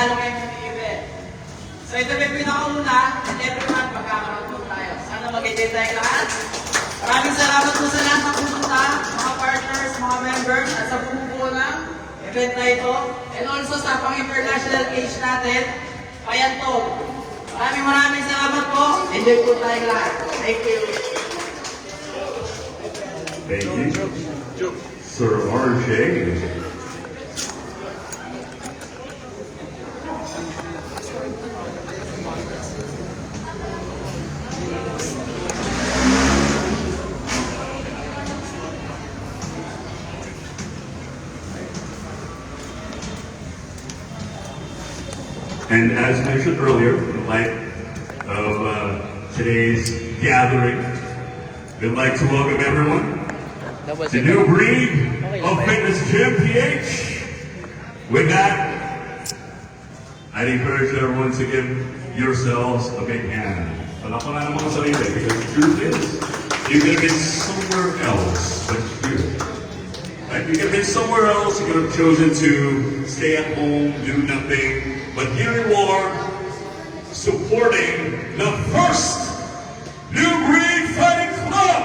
mananalo kayo ng event. So ito may pinakauna, and everyone, magkakaroon po tayo. Sana mag-enjoy tayo lahat. Maraming salamat po sa lahat ng pumunta, mga partners, mga members, at sa bumubuo ng event na ito. And also sa pang-international age natin, Payantog. Maraming salamat po. Enjoy po tayo lahat. Thank you. Thank you, Sir RJ. And as mentioned earlier, in light of today's gathering, we'd like to welcome everyone to New Breed of Fitness Gym PH. With that, I'd encourage everyone to give yourselves a big hand. Palakpakan naman sa sarili, because the truth is, you could have been somewhere else but here. Right? You could have been somewhere else, you could have chosen to stay at home, do nothing, but here you are, supporting the first New Breed Fighting Club.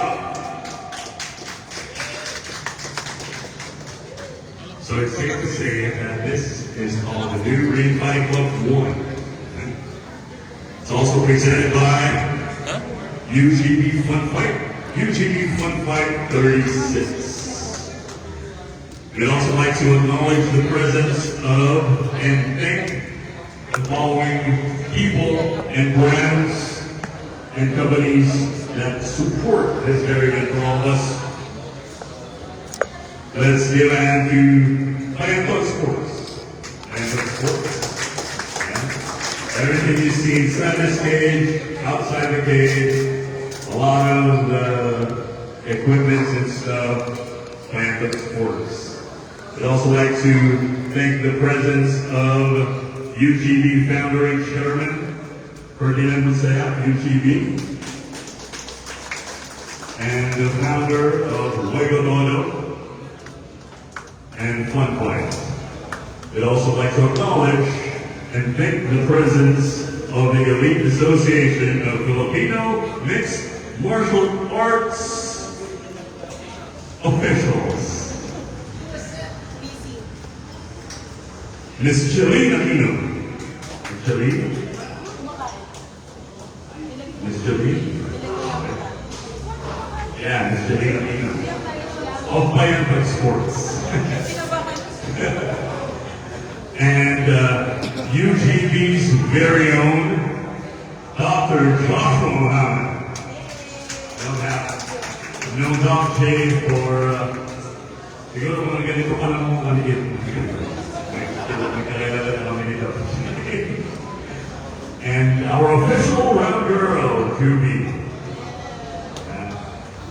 So it's safe to say that this is called the New Breed Fighting Club 1. It's also presented by UGB Fun Fight, UGB Fun Fight 36. We'd also like to acknowledge the presence of and thank the following people and brands and companies that support this very event for all of us. Let's give a hand to Payantog Sports. Payantog Sports. Yeah. Everything you see inside the stage, outside the cage, a lot of the equipment and stuff, Payantog Sports. I'd also like to thank the presence of UGB founder and chairman, Ferdinand Musaya, UGB, and the founder of Luego Dodo and Fun Fight. I'd also like to acknowledge and thank the presence of the Elite Association of Filipino Mixed Martial Arts officials. Miss Jolene Aquino. Miss Jolene? Miss Jolene? Yeah, Miss Jolene Aquino. Of Payantog Sports. And UGB's very own Dr. Joshua Muhammad. No Doc J for siguro mga ganito pa lang mo kanigit. And our official round girl, Juby.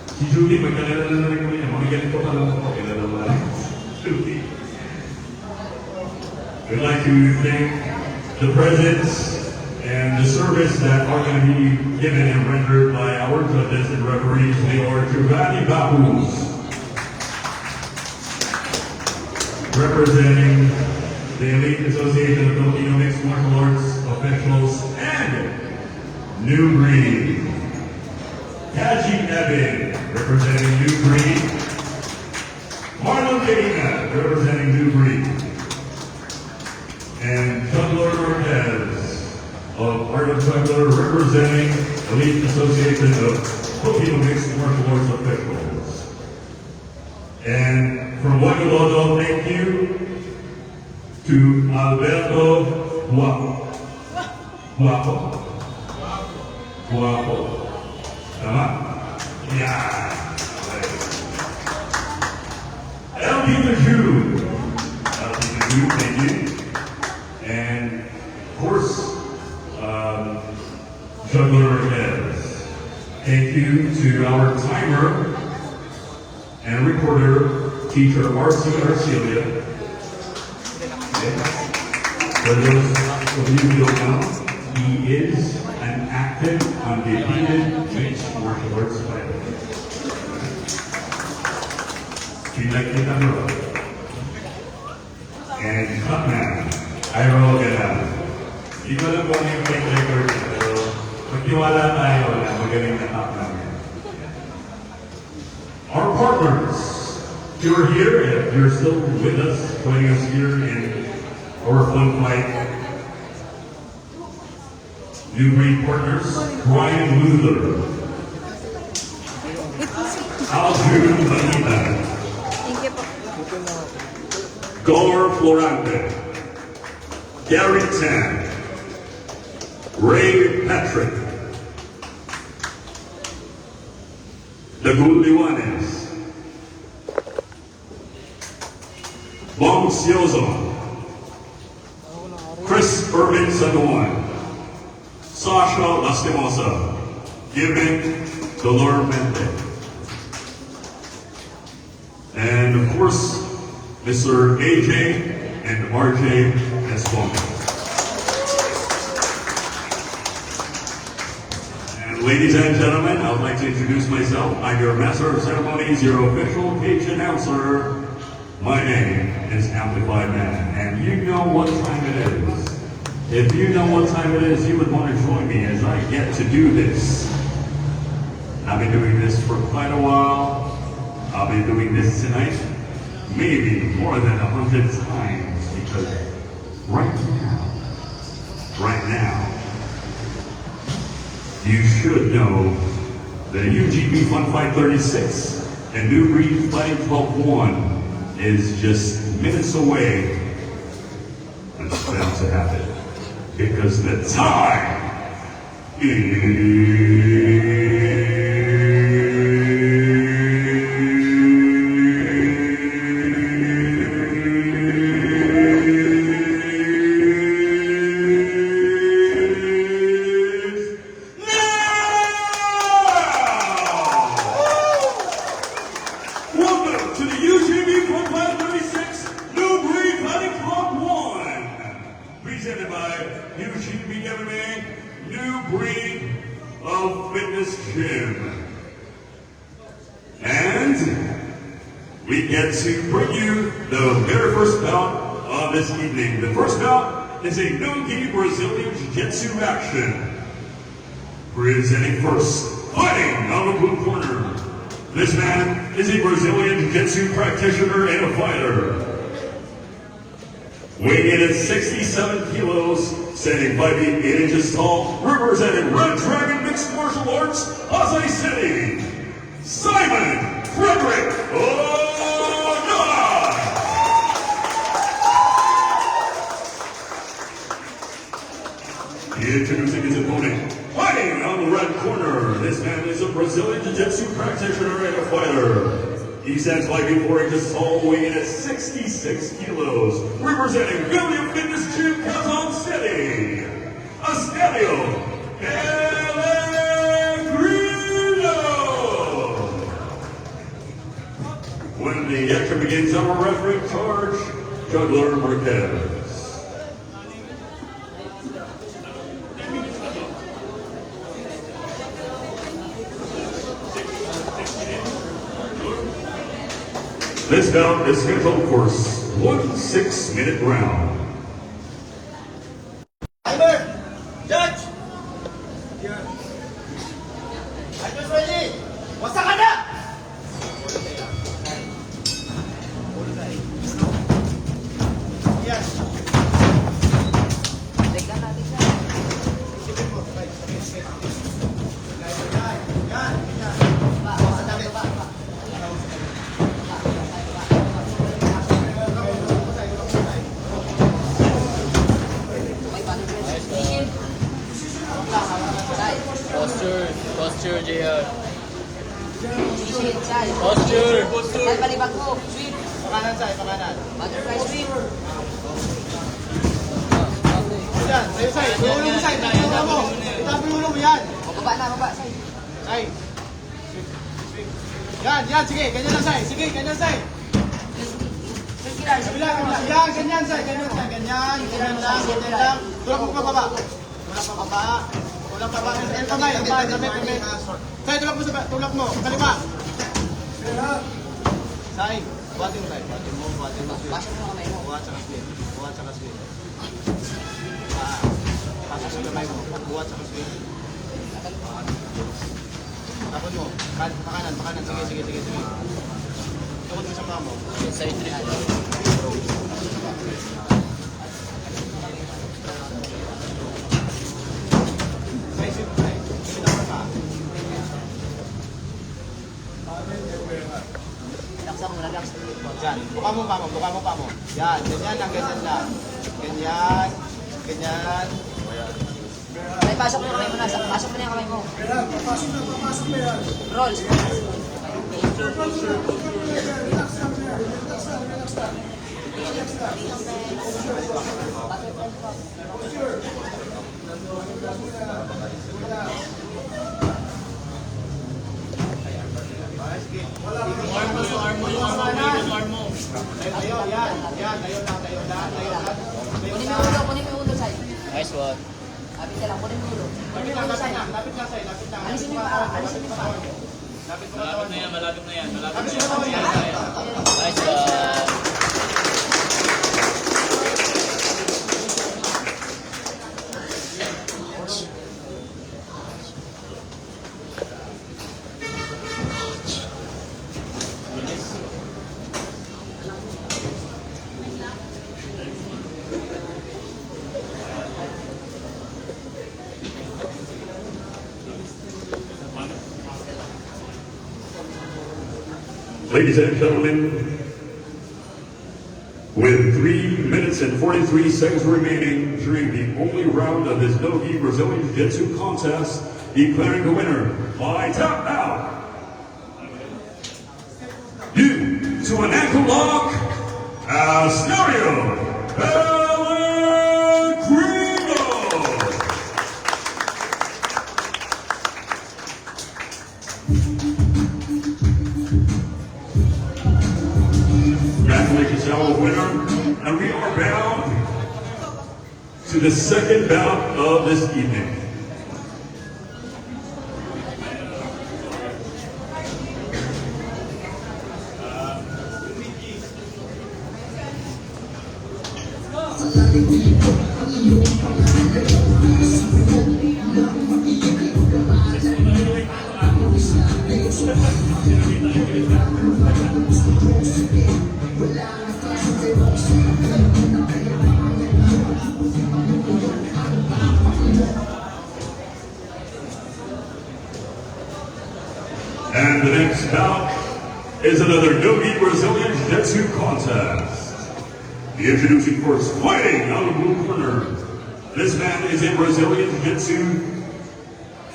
Si Juby, magkalala na rin kami niya. Mga ganito pa lang ako. Kilala mo lang. Juby. We'd like to thank the presence and the service that are going to be given and rendered by our judges and referees. They are Giovanni Bapus, representing the Elite Association of Filipino Mixed Martial Arts Officials and New Breed. Taji Evan, representing New Breed. Marlon Medina, representing New Breed. And Juggler Cortez of Art of Juggler, representing Elite Association of Filipino Mixed Martial Arts Officials. And from Wagulodo, thank you to Alberto Guapo. Guapo. Guapo. Tama? Yeah. LP the Jew. LP the Jew, thank you. And of course, Juggler Reyes. Thank you to our timer and recorder, teacher Marcy Arcelia. For those of you who don't know, he is an active, undefeated mixed martial arts fighter. And Cutman, Ay, oo, gano'n. Hindi ko alam kung ano yung fake record niya, pero magtiwala tayo na magaling na top namin. Our partners, if you're here, if you're still with us, joining us here in our fun fight, new breed partners, Brian Luther, Aldrin Manita, Gar Florante, Gary Tan, Ray Patrick, The Gulliwanes, Bong Siozo, Chris Irvin Sanuan, Sasha Lastimosa, Given Dolormente, and of course, Mr. AJ and RJ Esponja. And ladies and gentlemen, I would like to introduce myself. I'm your Master of Ceremonies, your official cage announcer. My name is Amplified Man, and you know what time it is. If you know what time it is, you would want to join me as I get to do this. I've been doing this for quite a while. I'll be doing this tonight, maybe more than 100 times, because right now, you should know that UGB Fun Fight 36 and New Breed Fighting Club 1 is just minutes away. And it's bound to happen, because the time is... Welcome to the UGB Fun Fight 36 New Breed Fighting Club 1, presented by UGB MMA New Breed of Fitness Gym. And we get to bring you the very first bout of this evening. The first bout is a no-gi Brazilian Jiu-Jitsu action. Presenting first, fighting on the blue corner. This man is a Brazilian Jiu-Jitsu practitioner and a fighter. Weighing in at 67 kilos, standing 5 feet 8 inches tall, representing Red Dragon Mixed Martial Arts, Azai City, Simon Frederick Ogai. Introducing his opponent. Fighting on the red corner, this man is a Brazilian Jiu-Jitsu practitioner and a fighter. He stands 5 feet 4 inches tall, weighing in at 66 kilos, representing William Fitness Gym, Quezon City, Estadio Pellegrino. When the action begins, our referee in charge, Juggler Marquez. This bout is scheduled for 1 6-minute round. Timer! Judge! Judge ready! Basta ka na! Yan. Posture, JR. Posture! Posture. Palibag mo, sweep. Pakanan sa'yo, pakanan. Butterfly sweep. Yan, sa'yo sa'yo. Ulo mo sa'yo, itabi ulo mo. Itabi ulo mo, yan. Baba na, baba. Say. Sa'yo. Yan, sige, ganyan lang sa'yo. Sige, ganyan sa'yo. Sige, Kabila, kabila. Yan, ganyan sa'yo, ganyan sa'yo. Ganyan lang. Tulak mo pa baba. Tulak pa baba. Ito na, ito na. Sa'yo, tulak mo. Kalipa. Sa'yo, buhatin mo sa'yo. Buhatin mo. Basya mo kamay mo. Buhat sa kaswin. kamay mo. Buhat sa swing. Tapos mo. Pakanan. Sige. Tukod mo sa paa mo. Side 3. Side sweep. Bitaw ka pa. Relax. Yan. Buka mo pa mo. Yan. Ganyan lang. Ganyan. Ay, pasok mo yung kamay mo na. Pasok mo na yung kamay mo. Papasok na yan. Rolls. Tayo, yan. Tayo lang. Kunin mo yung ulo, side. Nice one. Lapit ka lang, kunin mo yung ulo. Lapit lang sa'yo. Alisin mo yung paa. Alisin mo yung paa. Malapit na yan. Alisin mo katawan yan. Nice one. Ladies and gentlemen, with 3 minutes and 43 seconds remaining during the only round of this no-gi Brazilian Jiu-Jitsu contest, declaring the winner by tap out, due to an ankle lock, Asnario Pellegrino. Congratulations, our winner, and we are bound to the second bout of this evening. And the next bout is another no-gi Brazilian Jiu-Jitsu contest. Introducing first, fighting out of the blue corner. This man is a Brazilian Jiu-Jitsu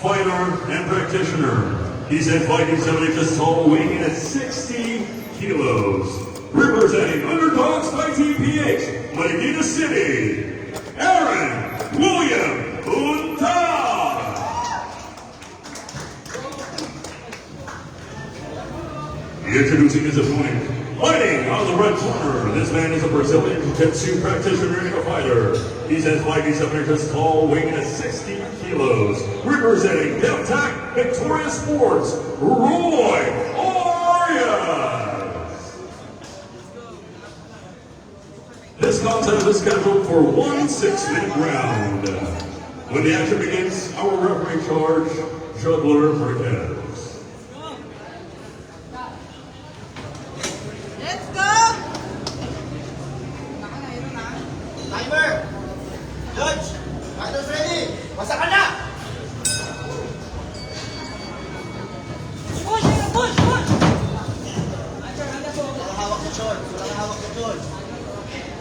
fighter and practitioner. He's at 5'7" inches tall, weighing in at 60 kilos. Representing Underdogs Fighting PH, Medina City, Aaron William Unta. Introducing his opponent, fighting out of the red corner. This man is a Brazilian Jiu-Jitsu practitioner and a fighter. He's at 5'7" inches tall, weighing in at 60 kilos. Representing DevTech Victoria Sports, Roy Arias. This contest is scheduled for 1 6-minute round. When the action begins, our referee in charge, Juggler Marquez. Timer! Judge! Fighters ready! Basta ka na! Push! Walang hawak sa short.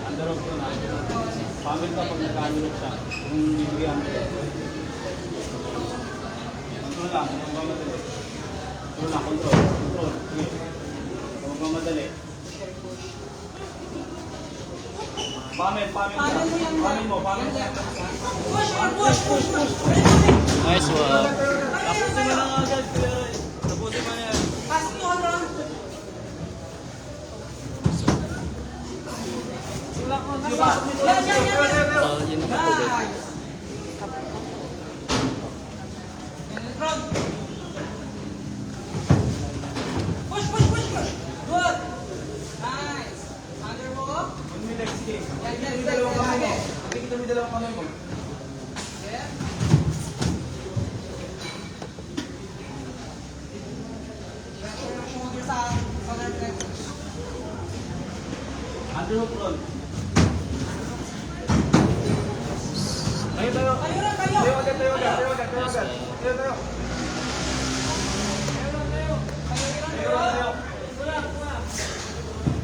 Underoff ko na. Pamit ka pag nagkaanulog siya. Kung bibigyan ko. Control lang. Huwag kang madali. Control. Sige. Huwag kang madali. Pamit mo. Nice one. Tapusin mo lang agad. Tapusin mo yan. Yun naman po. Good! Nice! Under mo? Next game. Yan. Kita mo yung dalawang kamay mo. Yeah. underhook roll. Tayo, tayo. Tayo agad, tayo agad, tayo agad, tayo agad. Tayo, tayo. Tayo lang, tayo.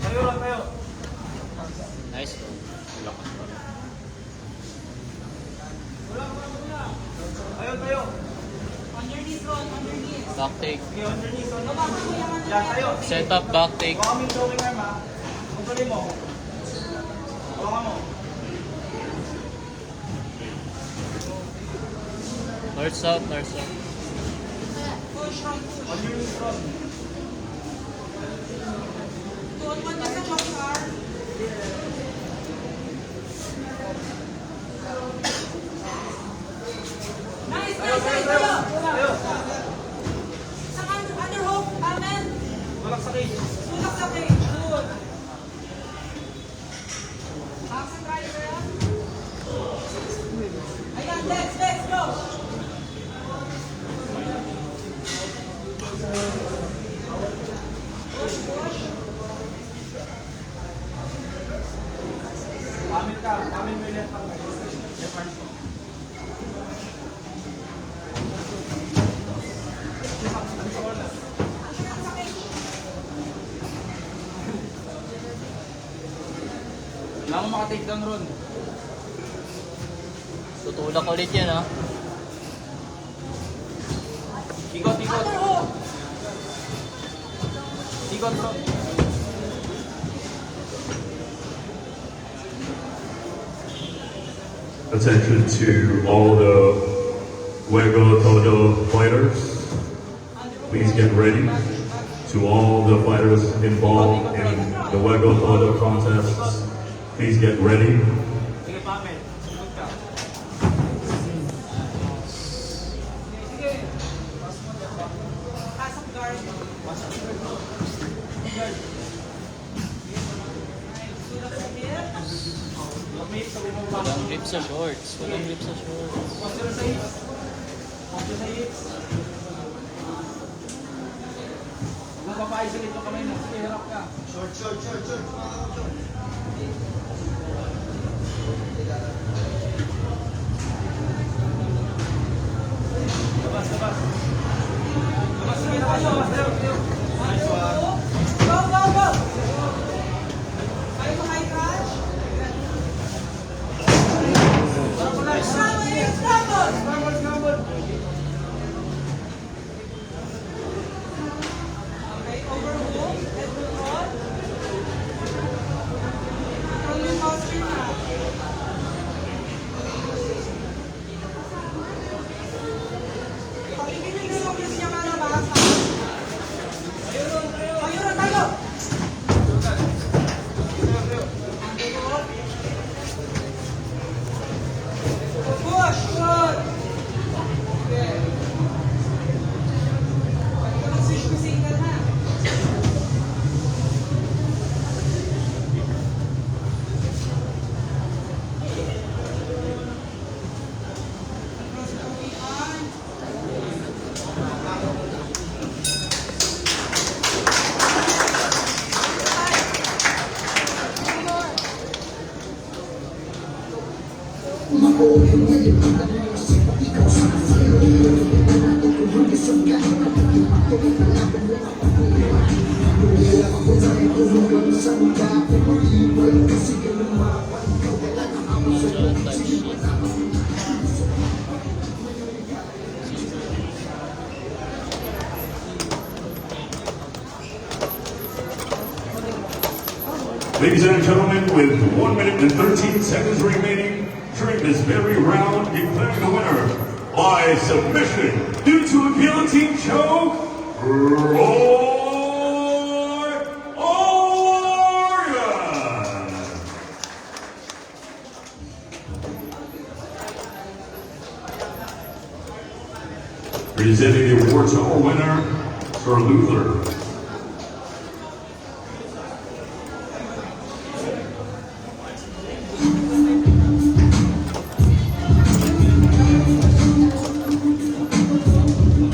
Tayo lang, tayo. Nice one. Tayo, tayo. Back take. Sige, underneath. Yan, tayo. Set up, back take. Baka mo yung choking arm, ha? Kumpulin mo. Baka mo. North south, north south. Underneath roll. Nice, nice, nice, tayo. Tayo. Sa underhook, amen. Tulak sa cage. Tulak sa cage. Good. Action driver yan. Ayan, next, next, go. Push, push. Pamit ka. Pamit mo yung left arm. Left arm mo. Kailangan mo maka-take down ron. Tutulak ulit yan, ha? Ikot, ikot. Underhook. Ikot, bro. Attention to all the Fuego Todo fighters. Please get ready. To all the fighters involved in the Fuego Todo contests, please get ready. Sige, pamit. Ikot ka. Sige. Pasok guard. Tulak sa hip. Lockmate, sabi mo ba? Walang grip sa shorts. Walang grip sa shorts. Posture sa hips. Posture sa hips. Huwag mo pa-isolate yung kamay mo. Sige, harap ka. Short, short, short, short. Labas, labas. Labas, sige, labas, labas. Tayo, tayo. Nice one. Go, go, go. Kayo mga i-crash. Scramble, scramble. Scramble, scramble. Okay, overhook, head control. Control yung posture na. Pag ibigay ko yung niya malabas, ha? Tayo ron, tayo. Push, good. Okay. Pwede ka mag-switch to single, ha? Cross the on. Ladies and gentlemen, with 1 minute and 13 seconds remaining during this very round, declaring the winner by submission due to a guillotine choke, Roy Orion. Presenting the award to our winner, Sir Luther.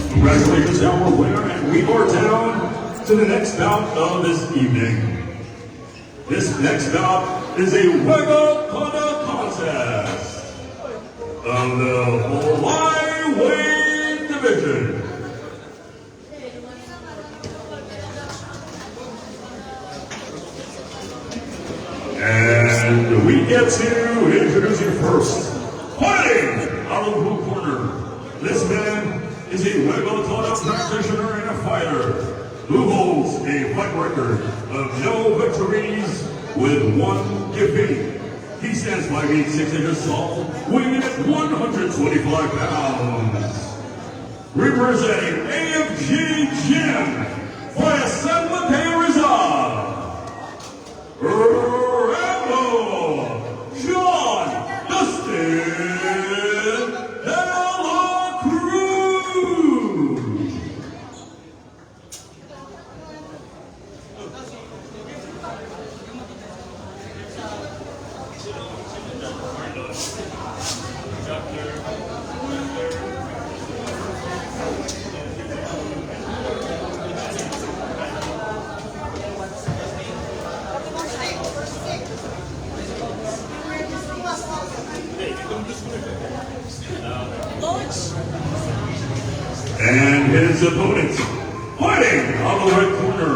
Congratulations, our winner, and we are down to the next bout of this evening. This next bout is a Wego Kona contest of the flyweight division. And we get to introduce you first. Fighting out of the blue corner. This man is a Wego Kona practitioner and a fighter who holds a fight record of no victories with 1 defeat. He stands 5 feet 6 inches tall, weighing at 125 pounds. Representing AFG Gym, Faisal Rizal. Rambo, John Dustin Dela Cruz. And his opponent, fighting on the right corner.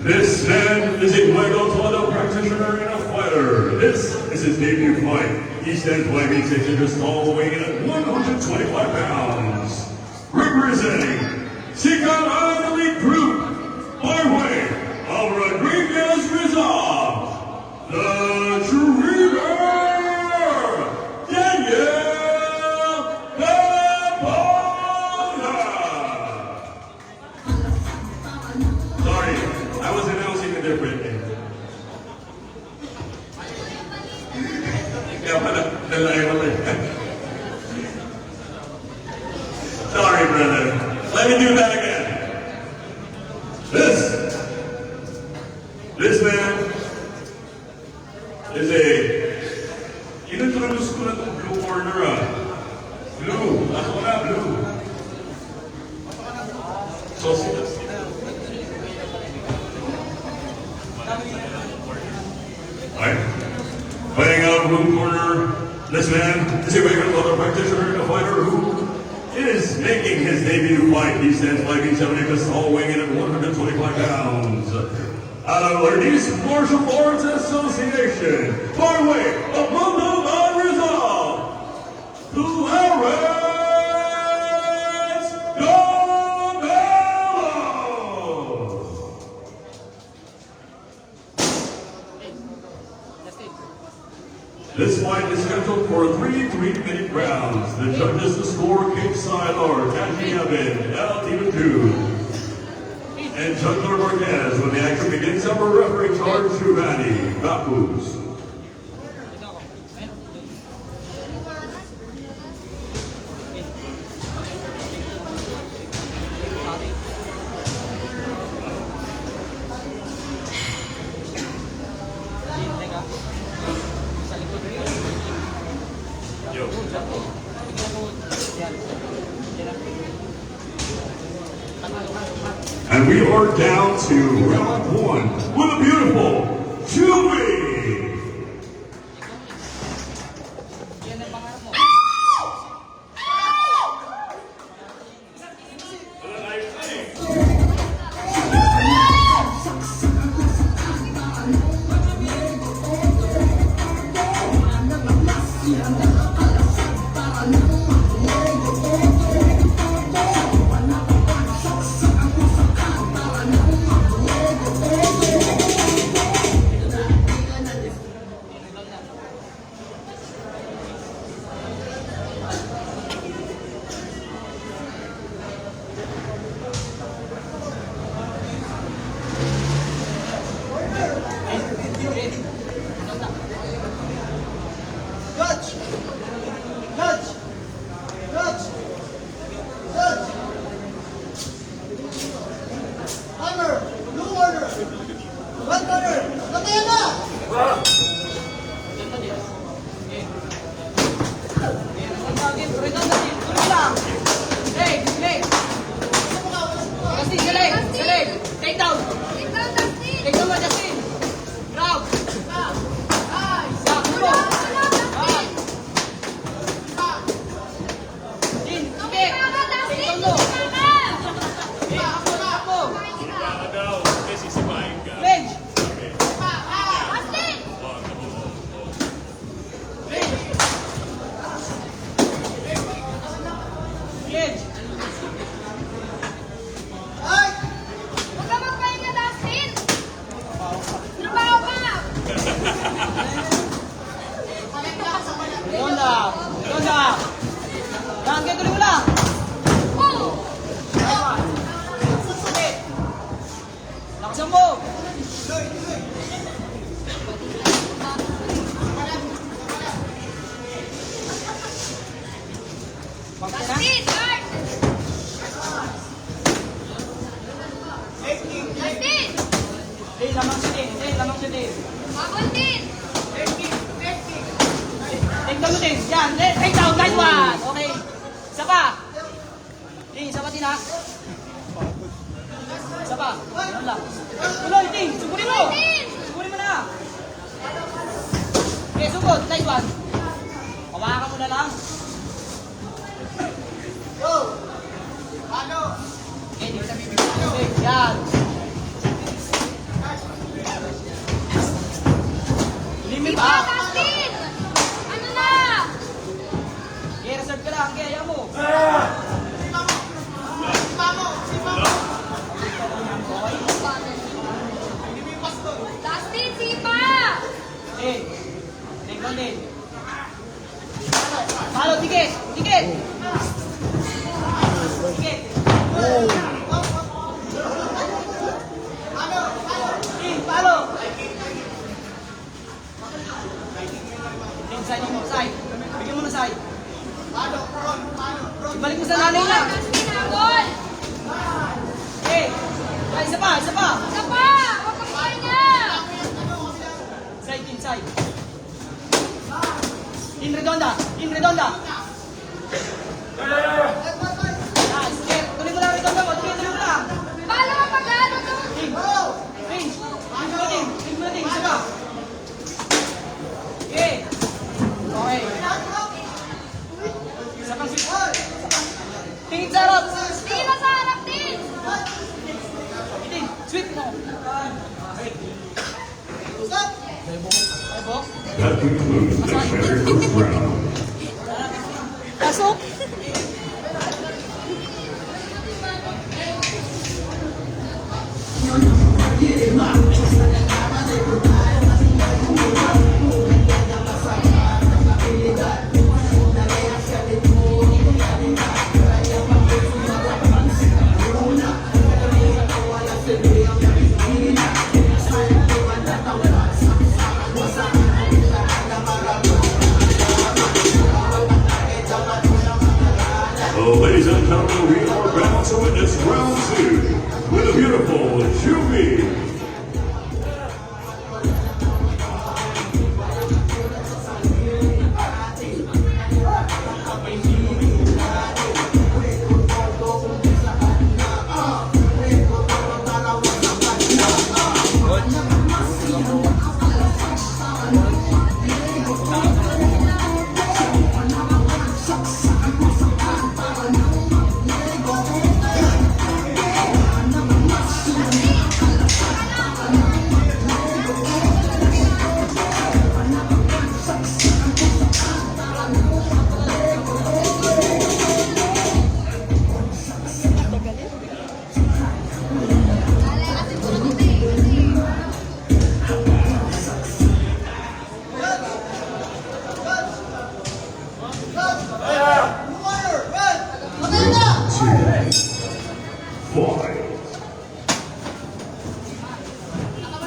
This man is a Wego Kona practitioner and a fighter. This is his debut fight. He stands 5 feet 6 inches tall, weighing in at 125 pounds. Representing Sikan Elite Group, by way of Rodriguez Rizal, the Dreamer, Daniel. Sorry, I was announcing a different name. Sorry, brother. Let me do that again. This man is a, introduce ko na itong blue corner Blue, ako na, blue. So, Alright. Fighting out of blue corner, this man is a Wego Kona practitioner and a fighter who is making his debut fight. He stands 5 feet 7 inches tall, weighing in at 125 pounds. Out of Lernis Martial Arts Association, by way of Mundo Rizal, Clarence Gomelo. This fight is scheduled for 3 3-minute rounds. The judges to score kickside are Taji Abed, El Timandu, and Judge Marquez. When the action begins, our referee charge Giovanni Bapus. And we are down to round 1 with a beautiful Julie. Take down, Justin! Redonda. Yan, kaya tuloy mo lang. Lakas mo. Dustin, guard! Dustin! Lamang siya din. Lamang siya din. Bakol din! Take down mo din. Yan. Take down. Nice one. Okay. Isa pa. Isa pa din ha. Isa pa. Yan lang. Tuloy, Ting. Sugurin mo. Sugurin mo na. Okay, sugod. Nice one. Hawakan mo na lang. Okay, di ko na bibigyan. Okay, yan. Limit Iba, pa. Dustin! Ano na? Okay, reserve ka lang. Okay, ayaw mo. Dustin, sipa! Okay. Take down din. Palo, tikit. Tikit. Tikit. Palo. Side mo, side. Bigyan mo na side. Ibalik mo sa nanay niya. Dustin, habol! Okay. Ay, isa pa, isa pa. Isa pa! Huwag kang kanya! Side, inside. In redonda. In redonda. Nice. Okay. Tuloy mo lang redonda mo. Tuloy mo lang. Paano mapagano to? Ting. Ting. Ting mo na ting. Ting mo na ting. Isa pa. Okay. Okay. Isa pang sweet. Tingin sa harap. Tingin mo sa harap din! Ting. Sweet mo. Okay. Ay, Bok. That concludes the very first round. Pasok. Well, ladies and gentlemen, we are about to witness round 2 with a beautiful Juby.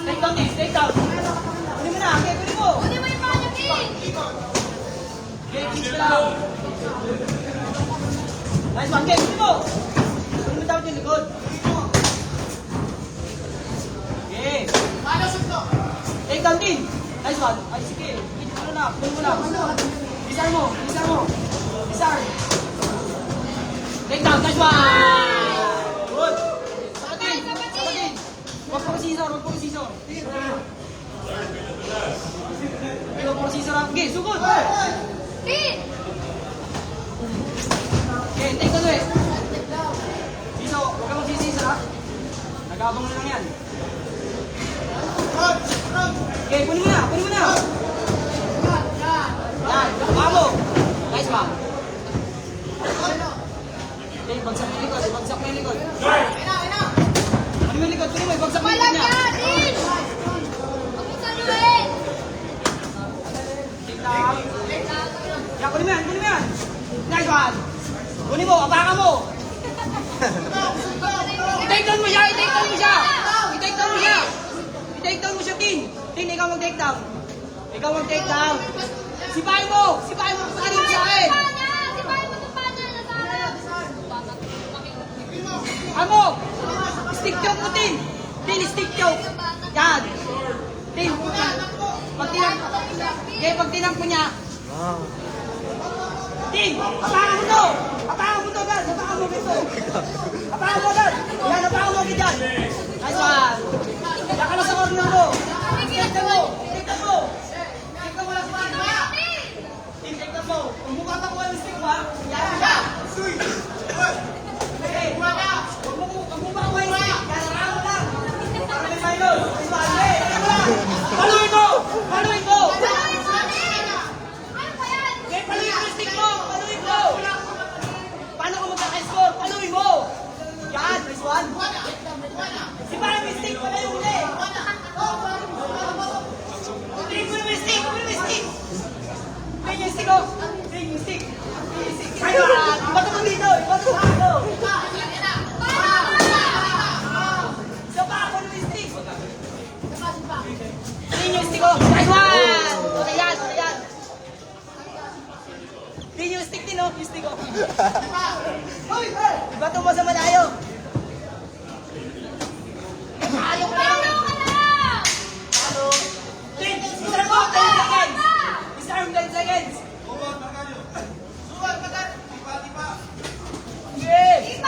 Take down this, take down. Kunin mo na, okay, kunin mo. Kunin mo yung palo, King! Okay, kiss ka lang. Nice one, okay, kunin mo. Kunin mo tawag yung likod. Okay. Take down din. Nice one. Ay, sige. Kunin mo na, kunin mo na. Isar mo, isar mo. Isar. Take down, nice one. Good. Sabatin, sabatin. Huwag po scissor, huwag po scissor. Huwag po scissor. Okay, sugod. King! Okay, take the way. Siso, huwag ka magsisisa ha. Nag-aabang na lang yan. Okay, kunin mo na, kunin mo na. Yan, babo. Nice one. Okay, bagsak mo yung likod, bagsak mo yung likod. Kunin mo yung likod, kunin mo, bagsak mo yung likod niya. Palagyan! Huwag mo saluhin! Take down. Yan, kunin mo yan, kunin mo yan. Nice one. Kunin mo, apakan mo. I-take down mo siya, i-take down mo siya. I-take down mo siya. I-take down mo siya, Tin. Tin, ikaw mag-take down. Ikaw mag-take down. Sipahin mo sa kanil sa akin. Amo, stick choke mo, Tin. Tin, stick choke. Yan. Tin, pag tinampo niya. Tin, apakan mo to. Apakan mo to, guys. Apakan mo dito. Apakan mo, guys. Yan, apakan mo dyan. Nice one. Yan ka na sa corner mo. Tignan mo. Tignan mo. Tignan mo lang si Tin. Tignan mo. Kung mukha ka mo yung stick mo, ha? Yan, yan. Hey, huwag mo ba ako yung stick? Yan, apakan mo lang. Para may final. Nice one. Hey, tignan mo lang. Paluin mo. Paluin mo. Okay, paluin mo yung stick mo. Paluin mo. Paano ko magkaka-score? Paluin mo. Yan, nice one. Si parang may stick pala yung huli. Kunin mo yung stick. Kunin mo yung stick. Kunin yung stick, oh. Kunin yung stick. Ayun, ibato mo dito. Ibato mo dito. Isa pa, kunin mo yung stick. Kunin yung stick, oh. Nice one. Okay yan, okay yan. Kunin yung stick din, oh. Yung stick, oh. Ibato mo sa malayo. Ayaw ko lang. Ano? Isarm mo, 10 seconds. Isarm 10 seconds. Okay.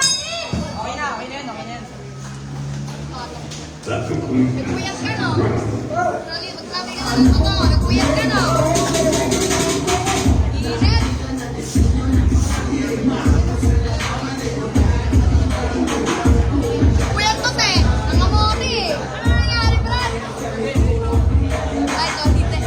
Okay na yan, okay na yan. That concludes Nagpuyat ka na. Rally, magsabi ka na. Ano, nagpuyat ka na. Init. Puyat to, te. Nangamori. Ano nangyari, Brad? Ay, ito, dite.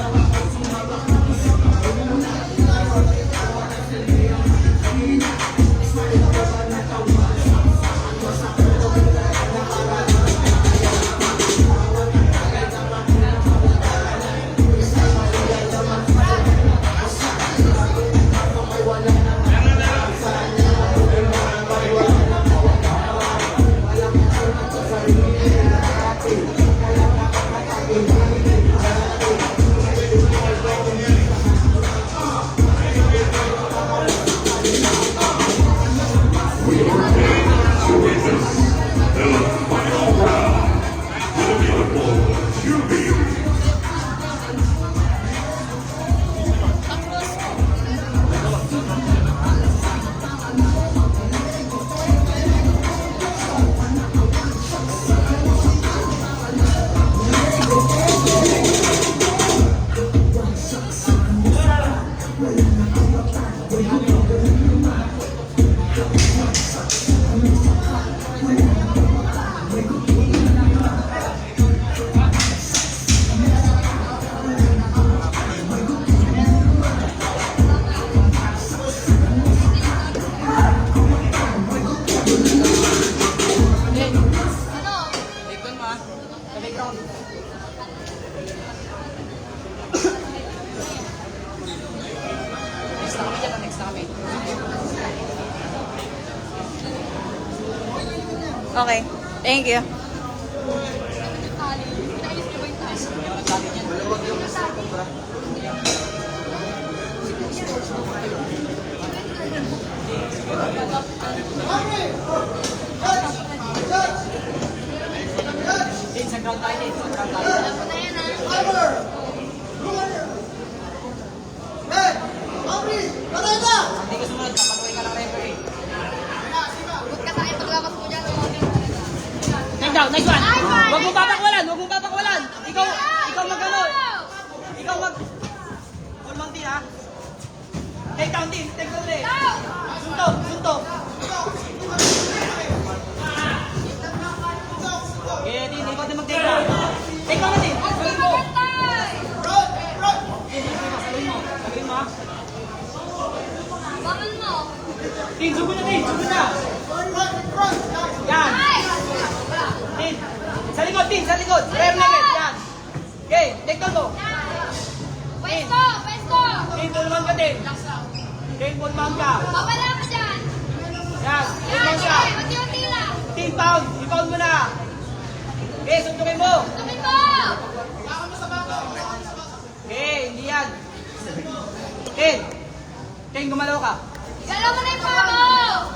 Okay. Thank you. Din, sa ground tayo, din. Sa ground tayo. Hindi ko sumunod, kapag ka ng referee. Huwag ka sa akin paglabas mo dyan. Take down, nice one. Huwag mong papakwalan, huwag mong papakwalan. Ikaw mag-ano. Ikaw mag... Full mountain, ha? Take down, team. Take down, team. Suntok, suntok. Okay, team. Ikaw din mag-take down. Take down, team. Saluhin mo. Saluhin mo. Saluhin mo, ha? Bakal mo. Team, sugod na, team. Sugod na. Yan. Team. Sa likod, team. Sa likod. Rear naked. Yan. Okay, take down mo. Pwesto, pwesto. Team, tulungan ka, team. Okay, full pound ka. Babala ka dyan. Yan, full Yan, pound ka. sige, unti-unti lang. 10 pound, i-pound mo na. Okay, suntukin mo. Tumin mo. Okay, hindi yan. Ken, Ken, gumalaw ka. Galaw mo na yung paa mo.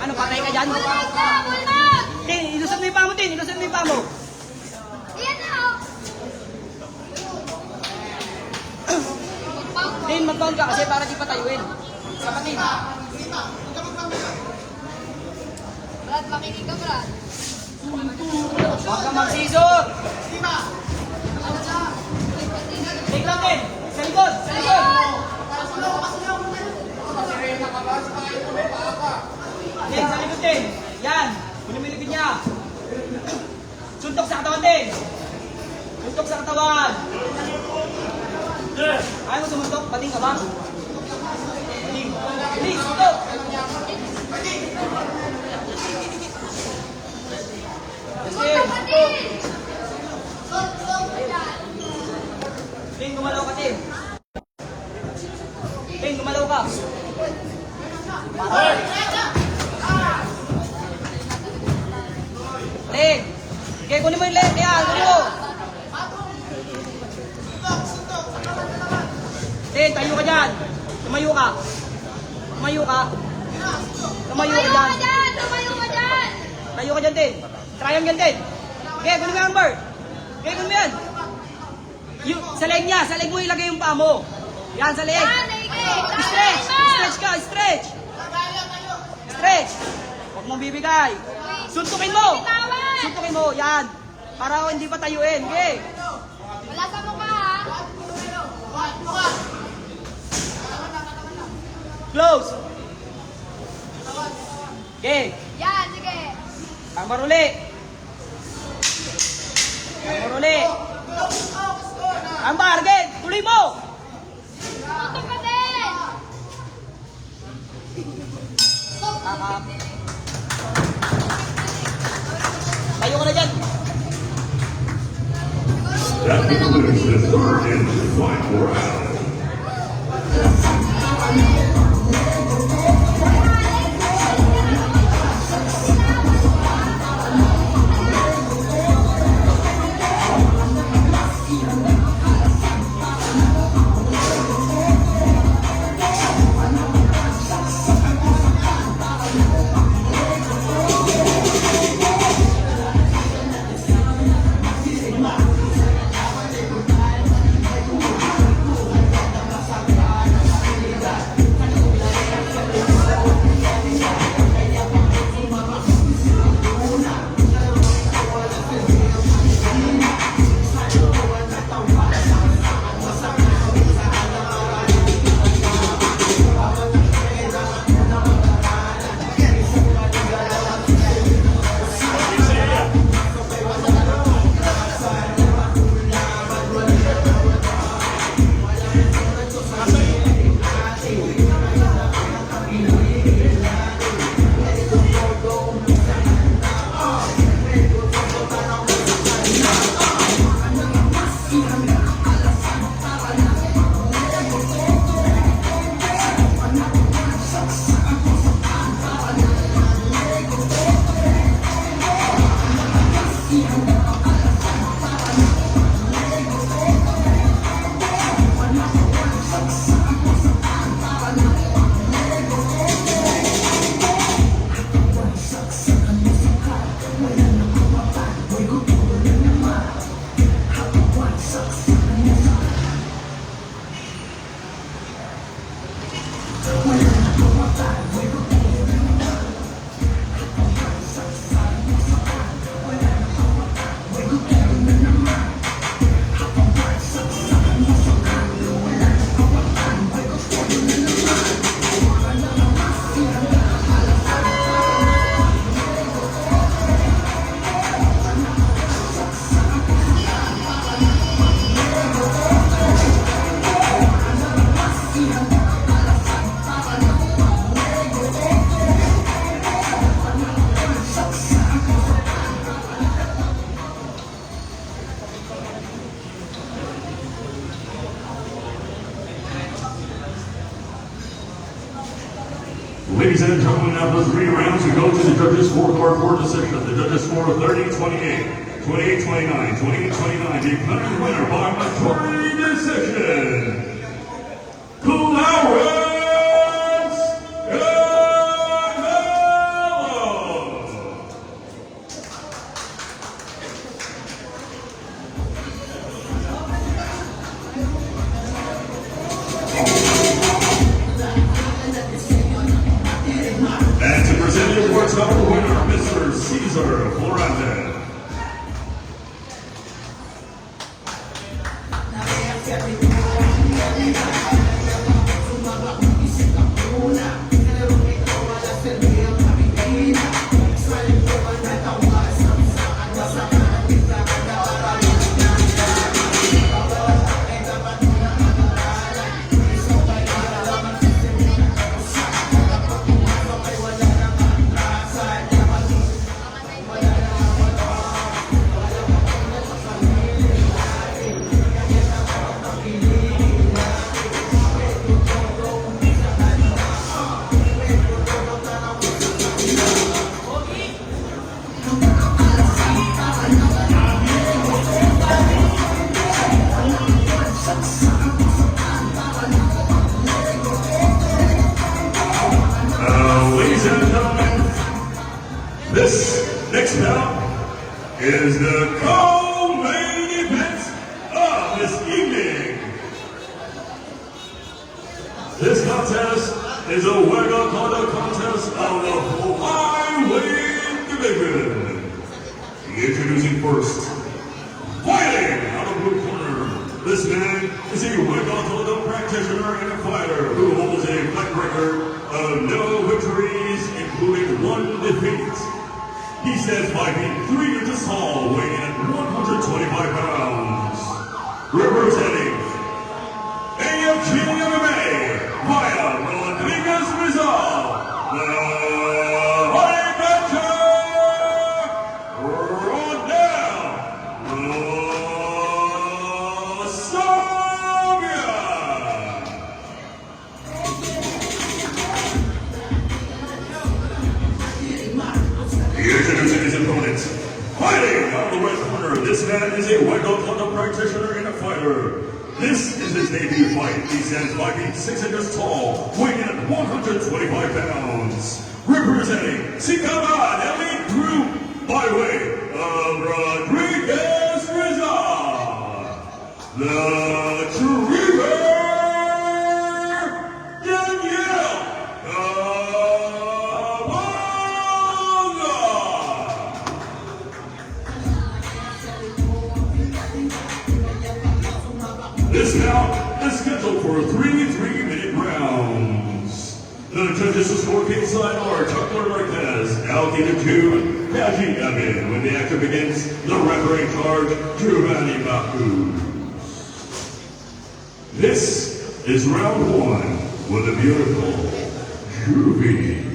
Ano, patay ka dyan? Bulmag na, bulmag. Ken, ilusot mo yung paa mo, Tin. Ilusot mo yung paa mo. Yan na, oh. Magpang mo. Tin, mag-pound ka kasi para di patayuin. Kapatid. Brad, makinig ka, Brad. Huwag ka magsisot. Take lang, Tin. Sa likod, sa likod. Tin, sa likod, Tin. Yan. Kunin mo yung likod niya. Suntok sa katawan, Tin. Suntok sa katawan. Ayaw mo sumuntok? Pating ka ba? Pating. Bilis, suntok. Sige. Tin, gumalaw ka, Tin. Tin, gumalaw ka. Tin. Okay, kunin mo yung leg. Yan, kunin mo. Tin, tayo ka dyan. Tumayo ka. Tumayo ka. Tumayo ka dyan. Tumayo ka dyan. Tayo ka dyan, Tin. Triangle, Tin. Okay, kunin mo yan, Bert. Okay, kunin mo yan. Sa leg niya, sa leg mo ilagay yung paa mo. Yan, sa leg. Yan, naigay. Stretch! Stretch ka, stretch! Stretch! Huwag mong bibigay. Suntukin mo! Suntukin mo, yan. Para hindi pa tayuin. Okay. Wala sa mukha, ha? Close. Okay. Yan, sige. Ang maruli. Ang maruli. Ang bargain. Tuloy mo. Tutok ka din. Kakap. Tayo ka na dyan. That concludes the third and final round. Ladies and gentlemen, now those 3 rounds, we go to the judges' scorecard for decision. The judges score 30-28, 28-29, 28-29. Declaring the winner by majority decision, Clarence Canelo. And to present the awards cover winner, Mr. Cesar Florente. Ladies and gentlemen, this next bout is the co-main event of this evening. This contest is a Wega contest of the flyweight division. Introducing first, fighting out of blue corner. This man is a Wega practitioner and a fighter who holds a fight record of no victories, including 1 defeat. He stands 5 feet 3 inches tall, weighing in at 125 pounds. Representing AFG MMA via Rodriguez Rizal, the Honey Badger, Rodell Lasagna. Introducing his opponent, fighting out of the right corner. This man is a white belt practitioner and a fighter. This is his debut fight. He stands 5 feet 6 inches tall, weighing in at 125 pounds. Representing Sicabad Elite Group by way of Rodriguez Rizal, the Trooper Daniel This bout is scheduled for 3 3-minute rounds. The judges to score kingside are Chuckler Marquez, allocated to Kaji Evan. When the action begins, the referee in charge, Giovanni Baku. This is round 1 with a beautiful Juvie.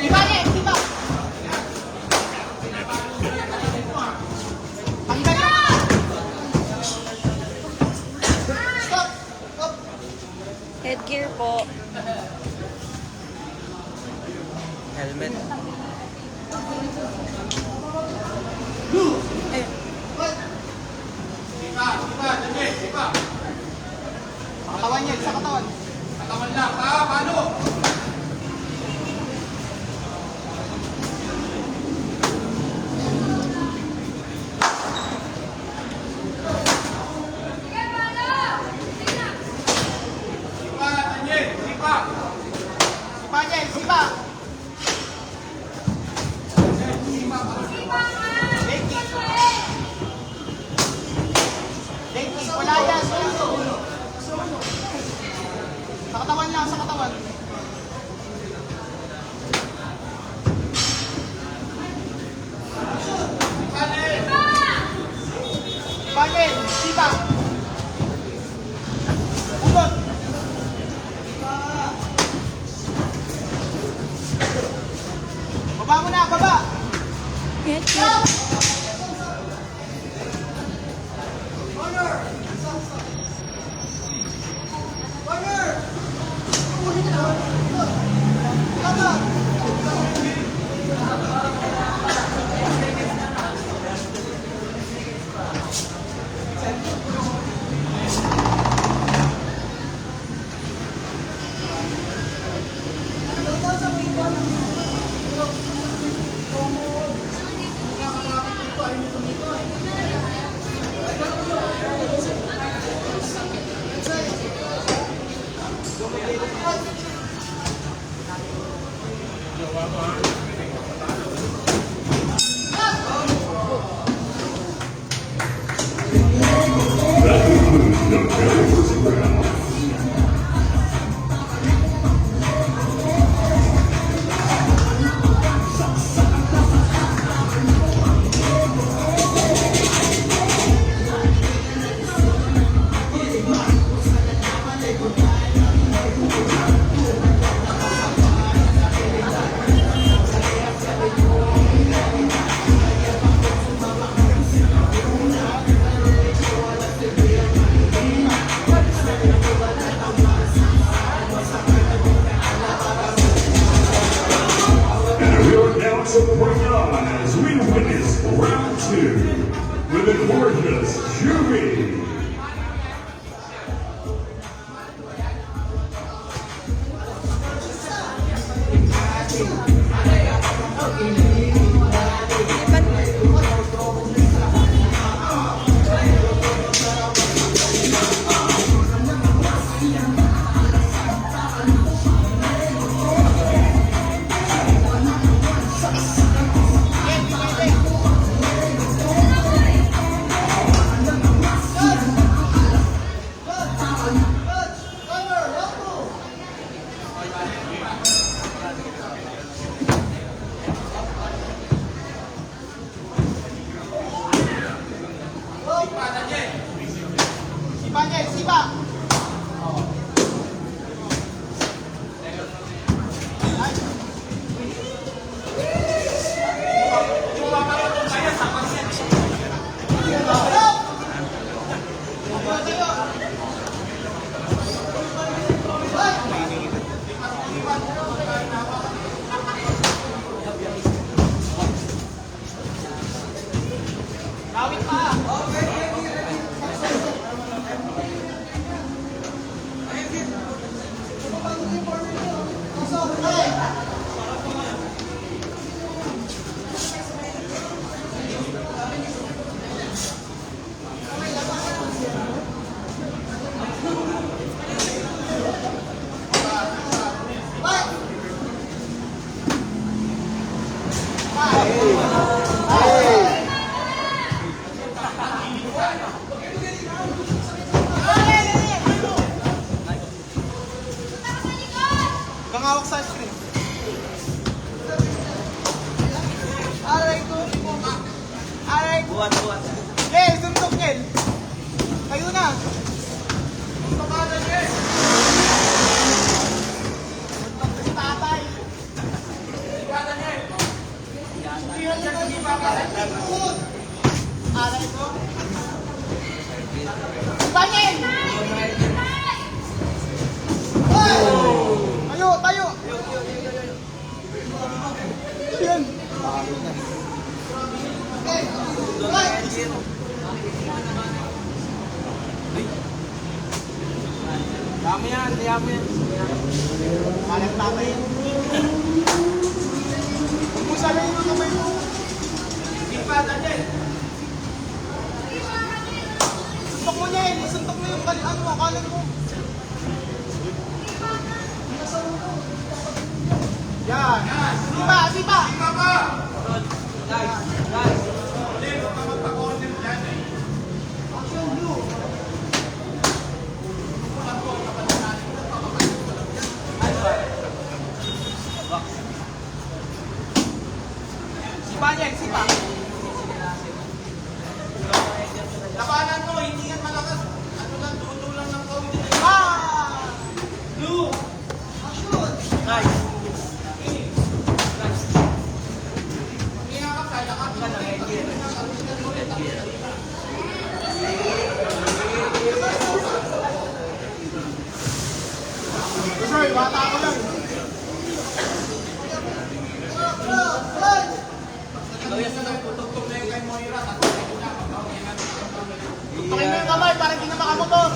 Ibalik, iba. Tanggal yung... Stop! Stop! Headgear po. Helmet. Katawan niya, sa katawan. Katawan lang, ha? Paano? Sipa, Daniel, sipa. Sipa niya, sipa. Lenky, wala yan. Sa katawan lang, sa katawan. Sipa, sipa. Ugot. Baba mo na, baba. Headgear. That concludes the very first round. And we are now to bring on as we witness round two with the gorgeous Juby. Sipa niya, sipa. Kawit pa. Kangawak sa screen. Aray ko. Aray ko. Buhat. Okay, suntok Kel. Kayo na. Suntok si tatay. Sabihan niya ng tuhod. Ala ito. Banyan! Hoy! Tayo, tayo! Yan. Okay. Hoy! Dami yan, dami yan. Malang tatay. Huwag mo sabihin mo kamay mo. Ipatan yan. Suntok mo niya eh. Suntok mo yung kalan mo. Kalan mo. Yan. Sipa, sipa. Sipa pa. Guys, guys. Action blue. Sipa niyan, sipa. Labanan mo. Hindi yan malakas. Ano lang, tutulang ng konti. Ah! Blue. Action. Nice. Sir, bata ko lang. Tukin mo yung kamay para hindi na makamotor.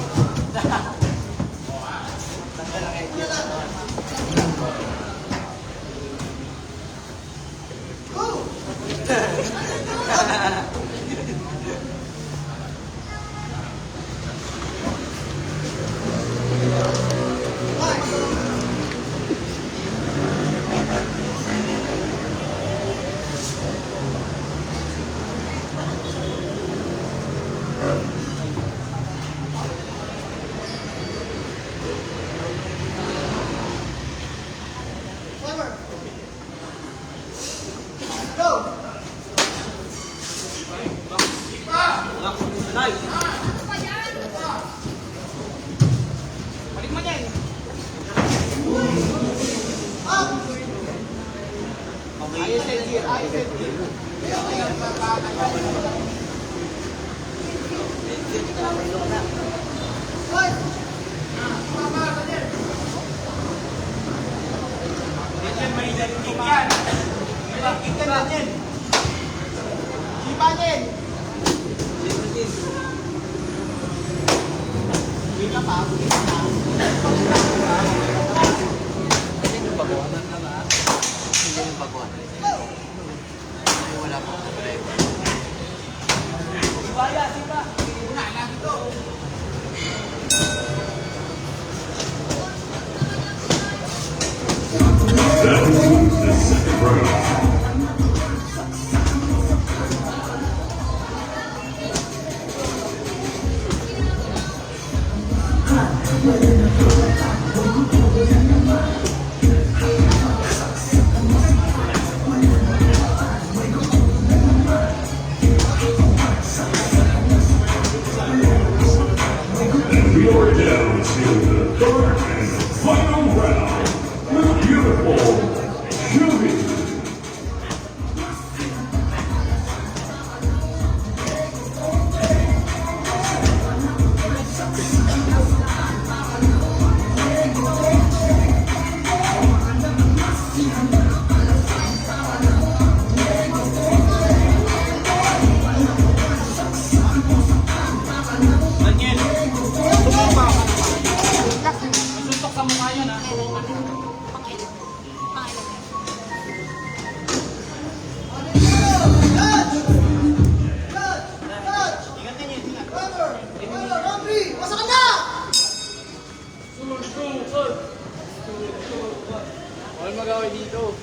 Go! Nice. Balik mo niyan. Up! Ayos and gear, ayos and gear. Hoy! Yan, may kick yan. May kick ka na yan. Sipa niyan! Wika pa, wika pa. Sibaya, sipa. That concludes the second round. And we are down to the third and final round with beautiful Julie. Daniel. Tumama. Suntok sa mukha yun, ha? All magawin dito.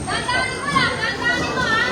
Dandanin mo lang, dandanin mo ha.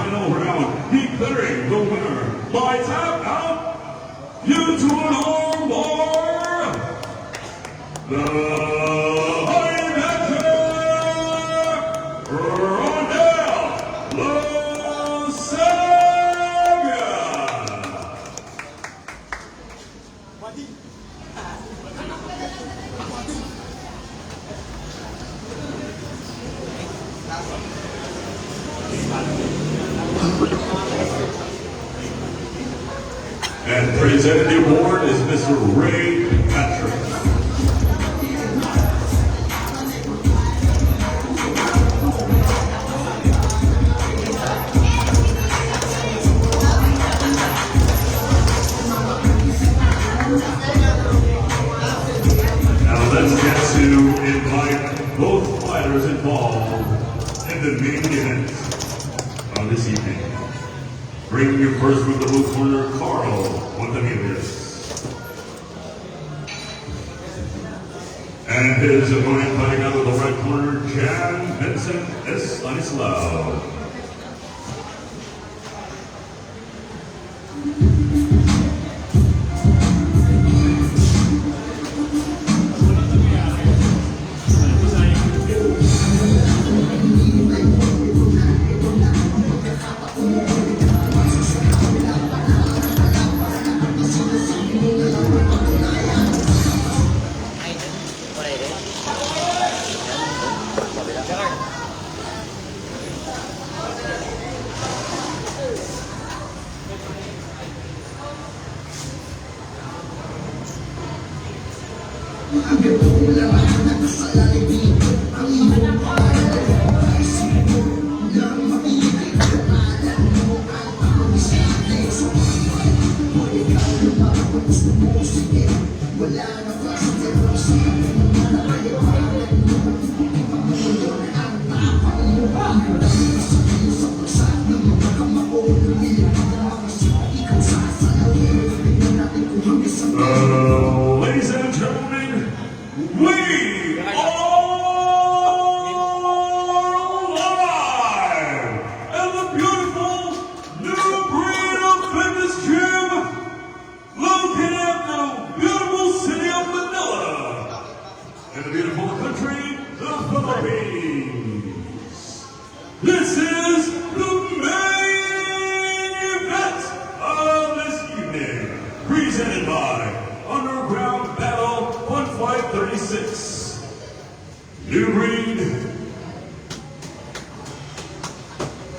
final round, declaring the winner by tap out, due to an armbar, the Honey Badger, Rondell Losaga. And presenting the award is Mr. Ray Patrick. Now let's get to invite both fighters involved in the main event of this evening. Bringing you first from the blue corner, Carl Montañez. And his opponent fighting out of the red corner, Jan Vincent Estanislao. Ladies and gentlemen, we are live at the beautiful New Breed of Fitness Gym located in the beautiful city of Manila and the beautiful country, the Philippines. This is the main event of this evening, presented by Underground Battle 1536. New Breed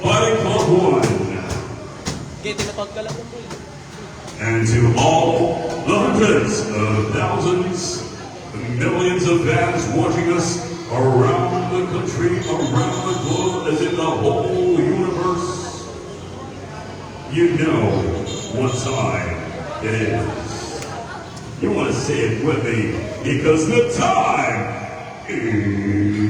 Fighting Club 1. And to all the hundreds of thousands, millions of fans watching us around the country, around the globe, as in the whole universe, you know what time it is. You want to say it with me, because the time is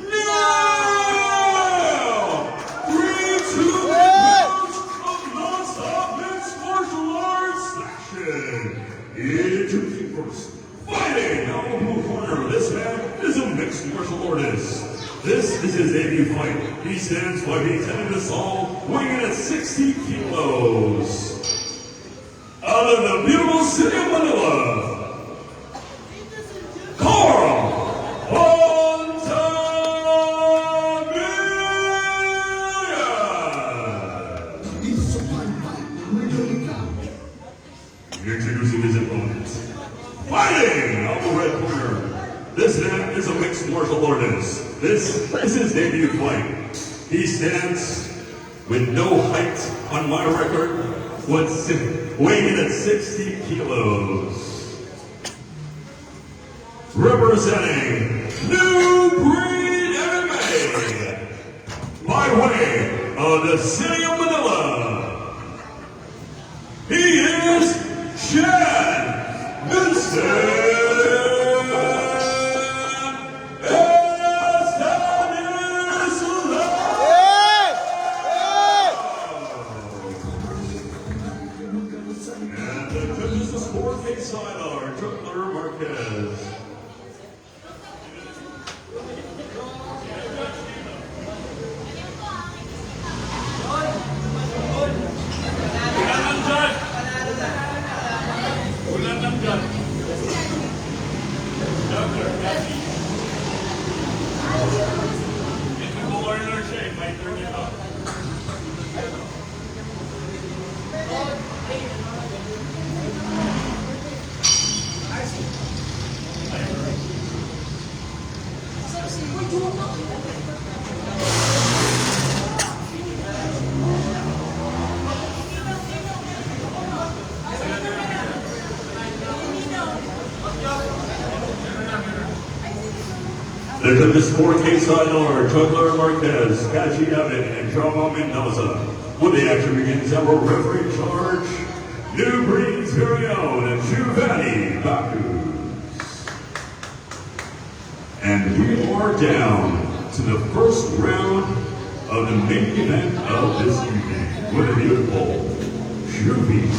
now! 3-2 rounds of non-stop mixed martial arts action. Introducing first, fighting out of the blue corner. This man is a mixed martial artist. This is his debut fight. He stands 5'10" this all, weighing in at 60 kilos. Out of the beautiful city of Manila, Carl Montañez. Introducing his opponent. Fighting out the red corner. This man is a mixed martial artist. This is his debut fight. He stands with no height on my record, weighing in at 60 kilos. Representing New Breed MMA, by way of the city of Manila, he is Chad Vincent. 4K sidearm, Juggler Marquez. Wala nang dyan. Juggler, Kathy. If we go corner siya, it might turn it off. There's a this 4K sidearm, Juggler Marquez, Kachi Evan, and Jomo Mendoza. When the action begins, our referee in charge, New Breed's very own, and Giovanni Bacchus. And we are down to the first round of the main event of this evening with a beautiful Juvi.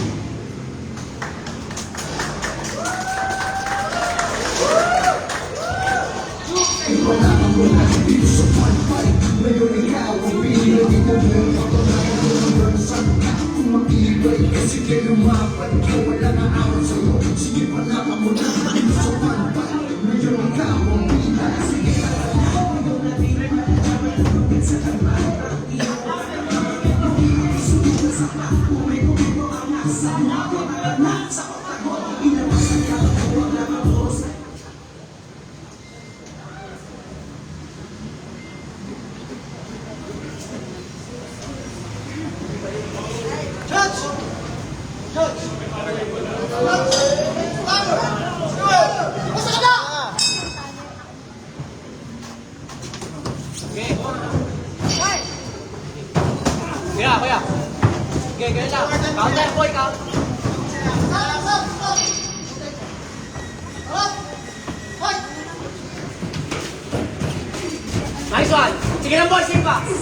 Kuya. Okay, ganyan lang. Counter po, ikaw. Nice one. Sige lang, boy. Sige pa. Sige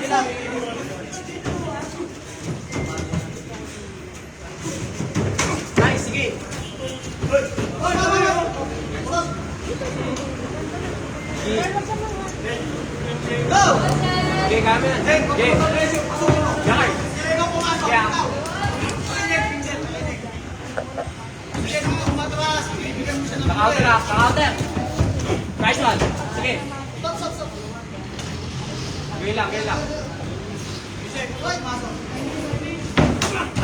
lang. Nice, sige. Go! Okay, kami na. Okay. Yakay. Yeah. Counter. Nice one. Sige. Gawin lang.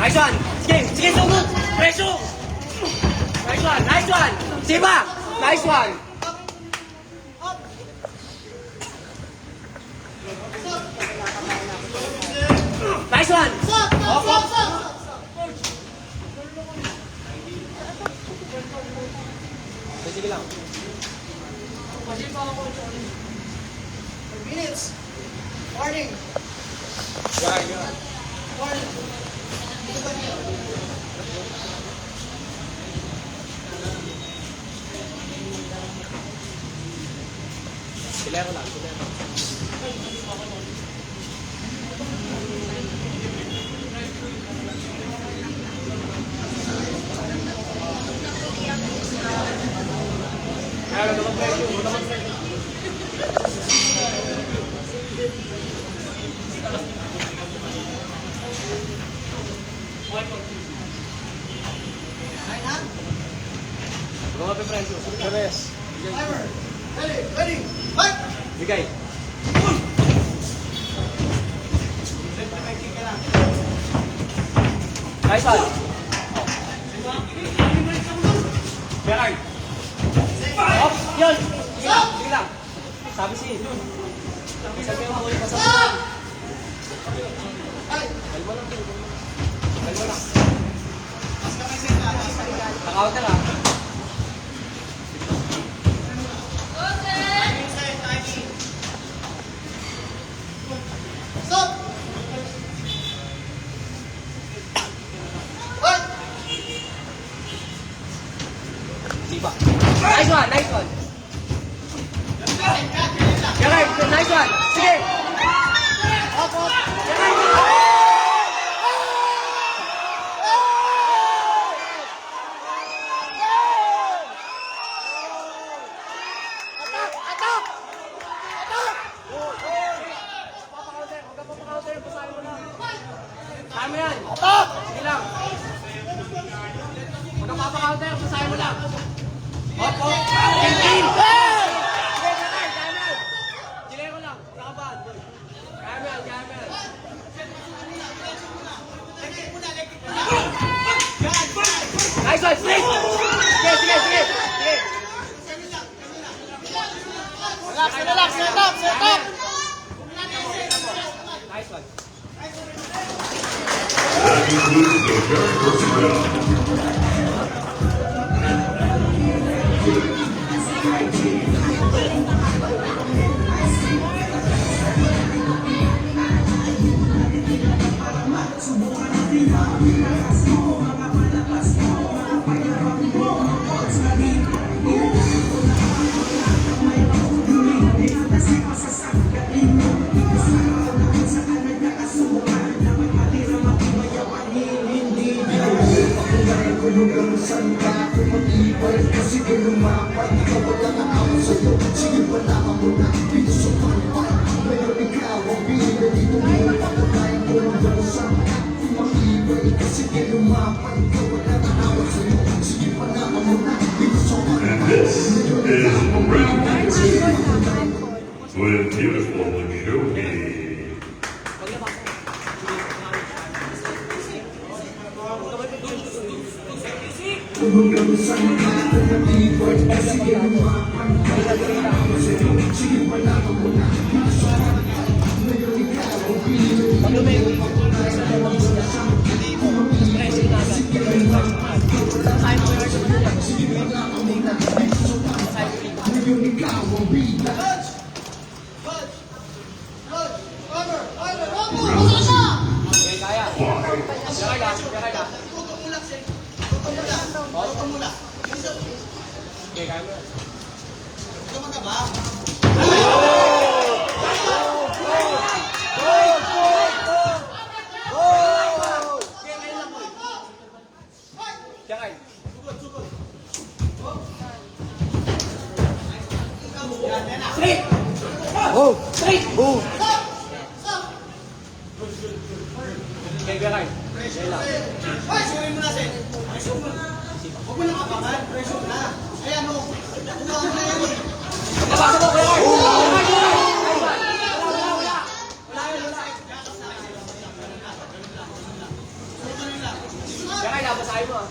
Nice one. Sige, sugod. Preso. Nice one. Sige pa. Nice one. Nice one. Sige lang. Minutes. Warning. Warning. Silero lang. Ready. Fight. Bigay. Nice one. Beray. Up. Yun. Sige lang. Sabi si. Sabi mo ulit pa sa. Kalma lang. Naka-counter ah. Stop. What? Sipa. Nice one. Yakay. Nice one. Sige. Up. Papakaunter, huwag ka papakaunter, basahin mo lang. Basahin mo yan. Sige lang. Huwag ka papakaunter, basahin mo lang. Hop, hop. Team! Chile ko lang, kaban. Kaya mo yan, kaya mo yan. Nice one, Snake! Sige, sige, sige! Sige! Relax, set up! Nice one. That concludes the very first round. And this is round two with beautiful Jovi. Round Kaya. five. Kaya ka. Okay, kaya mo yan. Kaya. Straight! Oh! Straight! Oh! Okay, kaya. Kaya lang. Napasa mo, kaya. Kaya kaya, basahin mo.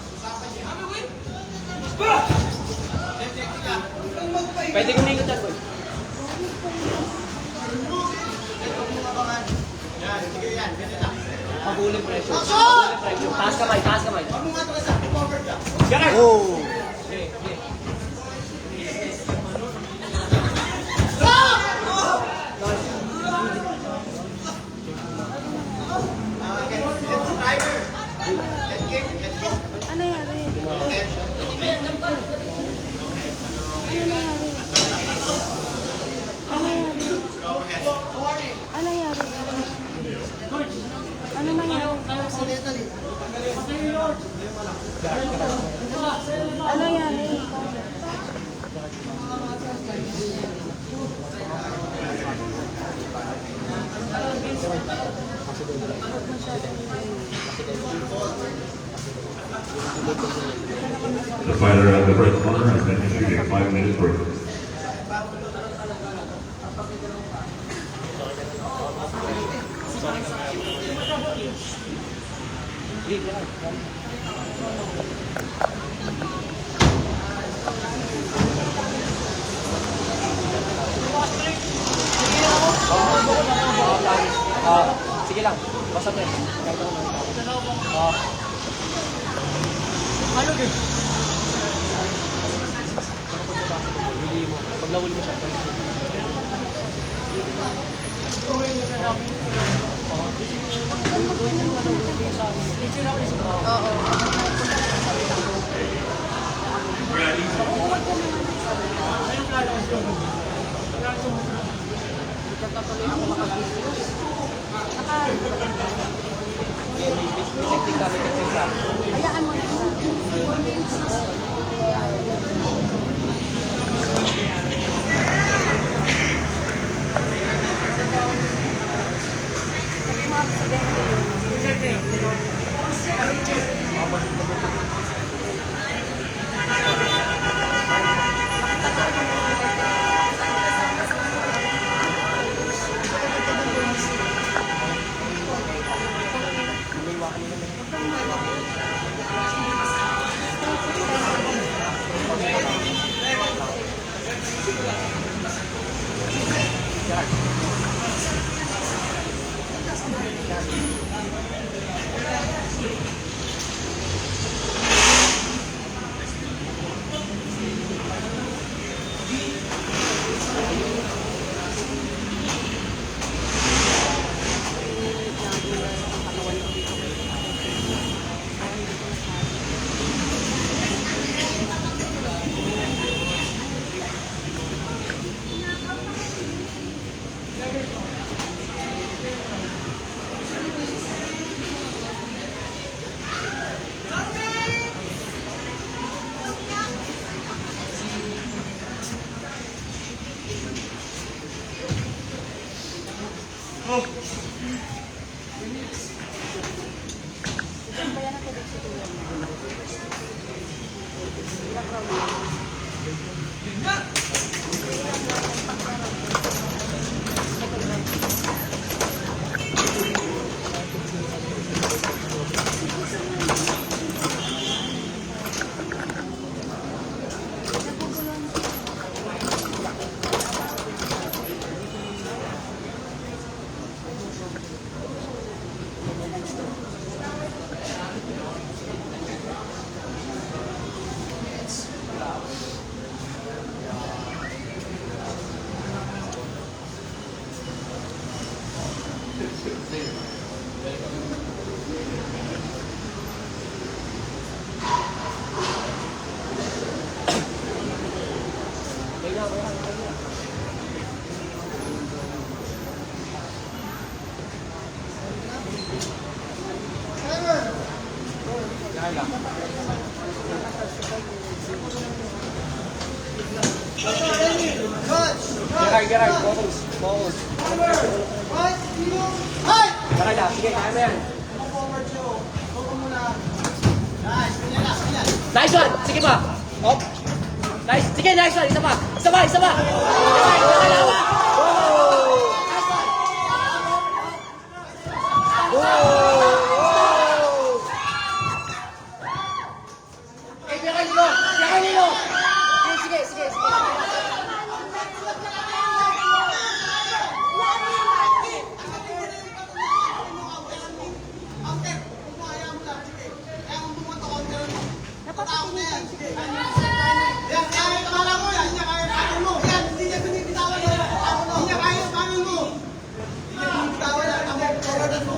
Pwede kong ikot dyan, boy. Pag-uling pressure. Pag-uling pressure. Taas kamay, taas kamay. Kaya. Oh! Okay, okay. Ano nangyari? Ano nangyari? Ano nangyari? Ano nangyari? The fighter at the red corner has been issued a 5-minute break. Sige lang, basta pre. Ano din? Huli mo. Pag nahuli mo siya. Hayaan mo na. Geray, focus. Geray lang, sige, kaya mo yan. Nice one! Sige pa! Hop! Nice! Sige, nice one! Isa pa! Isa pa! Isa pa! Dalawa! Sige, sige, sige.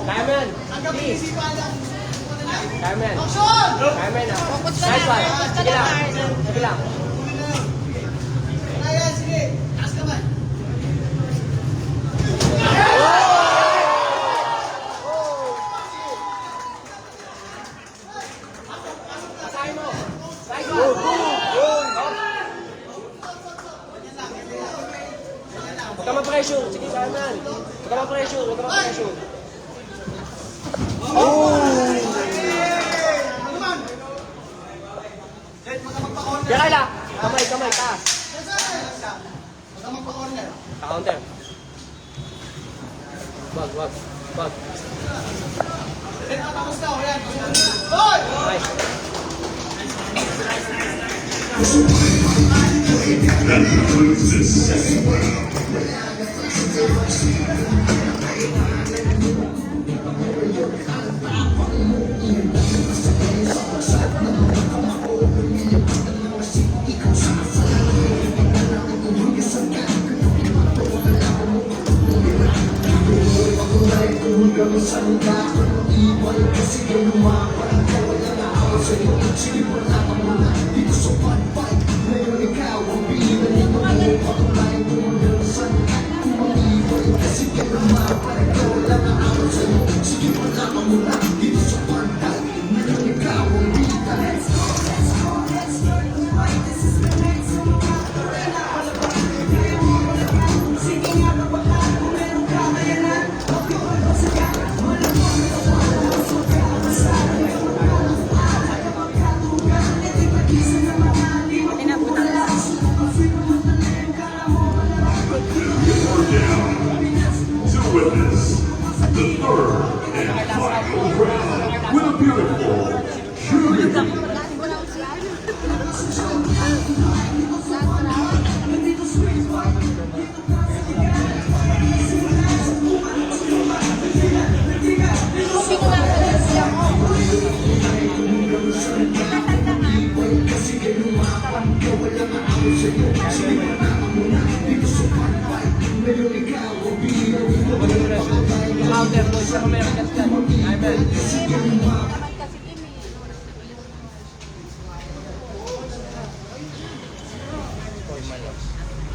Kaya mo yan. Please. Kaya mo yan. Kaya mo yan. Nice one. Sige lang. Sige lang. Basahin mo. Nice one. Huwag ka ma-pressure. Sige, kaya mo yan. Huwag ka ma-pressure. Huwag ka ma-pressure. Geray lang. Kamay, kamay, taas. Counter. Wag. Nice. That concludes the second round. Witness the third and final round with a beautiful jury. Counter mo, isa ka meron kasi yan. Amen.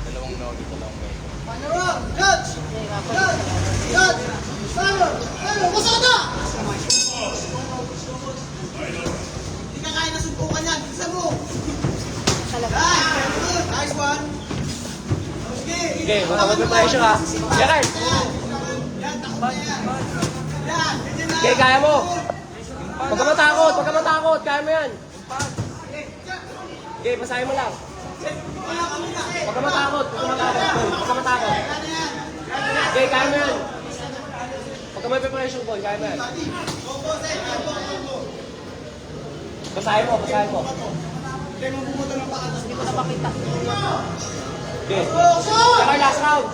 Dalawang no, dalawang no. Okay, mag-pressure ha. Gerard! Okay, kaya mo. Huwag ka matakot, huwag ka matakot. Kaya mo yan. Okay, basahin mo lang. Huwag ka matakot, huwag ka matakot. Huwag ka matakot. Okay, kaya mo yan. Huwag ka mag-pressure boy, kaya mo yan. Basahin mo, basahin mo. Hindi ko na makita. Okay. Lakay, last round.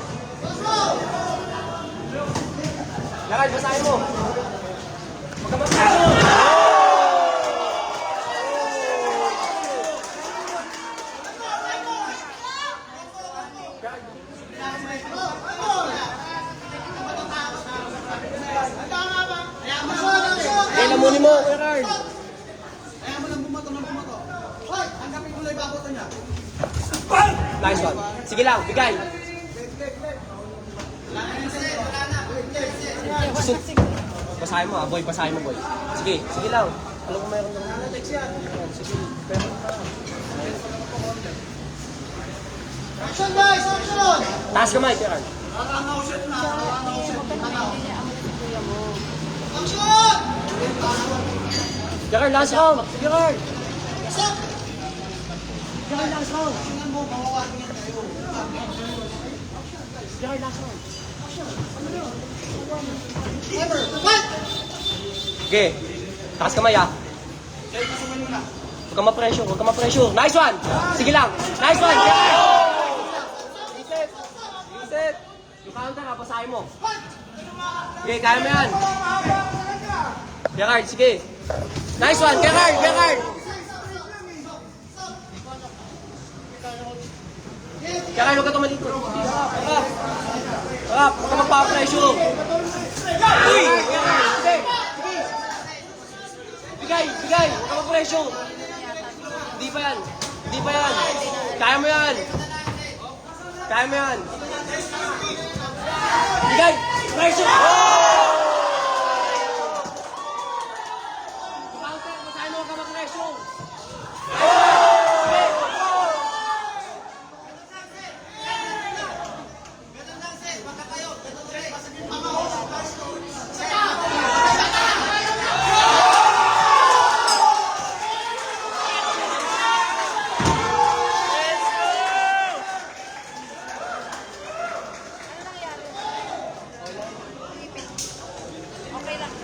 Lakay, basahin mo. Huwag ka matakot. Okay, lamunin mo, Gerard. Ayaw mo lang bumato. Hoy, hanggapin mo lang yung baboto niya. Nice one. Sige lang, bigay. Basahin mo ah, boy. Basahin mo, boy. Sige, sige lang. Alam ko mayroon lang. Sige. Action guys, action! Taas kamay, Gerard. Action! Gerard, last round. Gerard. Gerard, last round. Gerard, last round. Okay. Taas kamay ah. Huwag ka ma-pressure, huwag ka ma-pressure. Nice one! Sige lang. Nice one! Reset. Reset. Yung counter ha, basahin mo. Okay, kaya mo yan. Gerard, sige. Nice one, Gerard, Gerard. Gerard, huwag ka tumalikod. Harap, huwag ka magpa-pressure. Uy! Gerard, sige. Bigay, bigay, huwag ka mag-pressure. Hindi pa yan. Hindi pa yan. Kaya mo yan. Kaya mo yan. Bigay, pressure. Counter, basahin mo, huwag ka mag-pressure. Okay lang.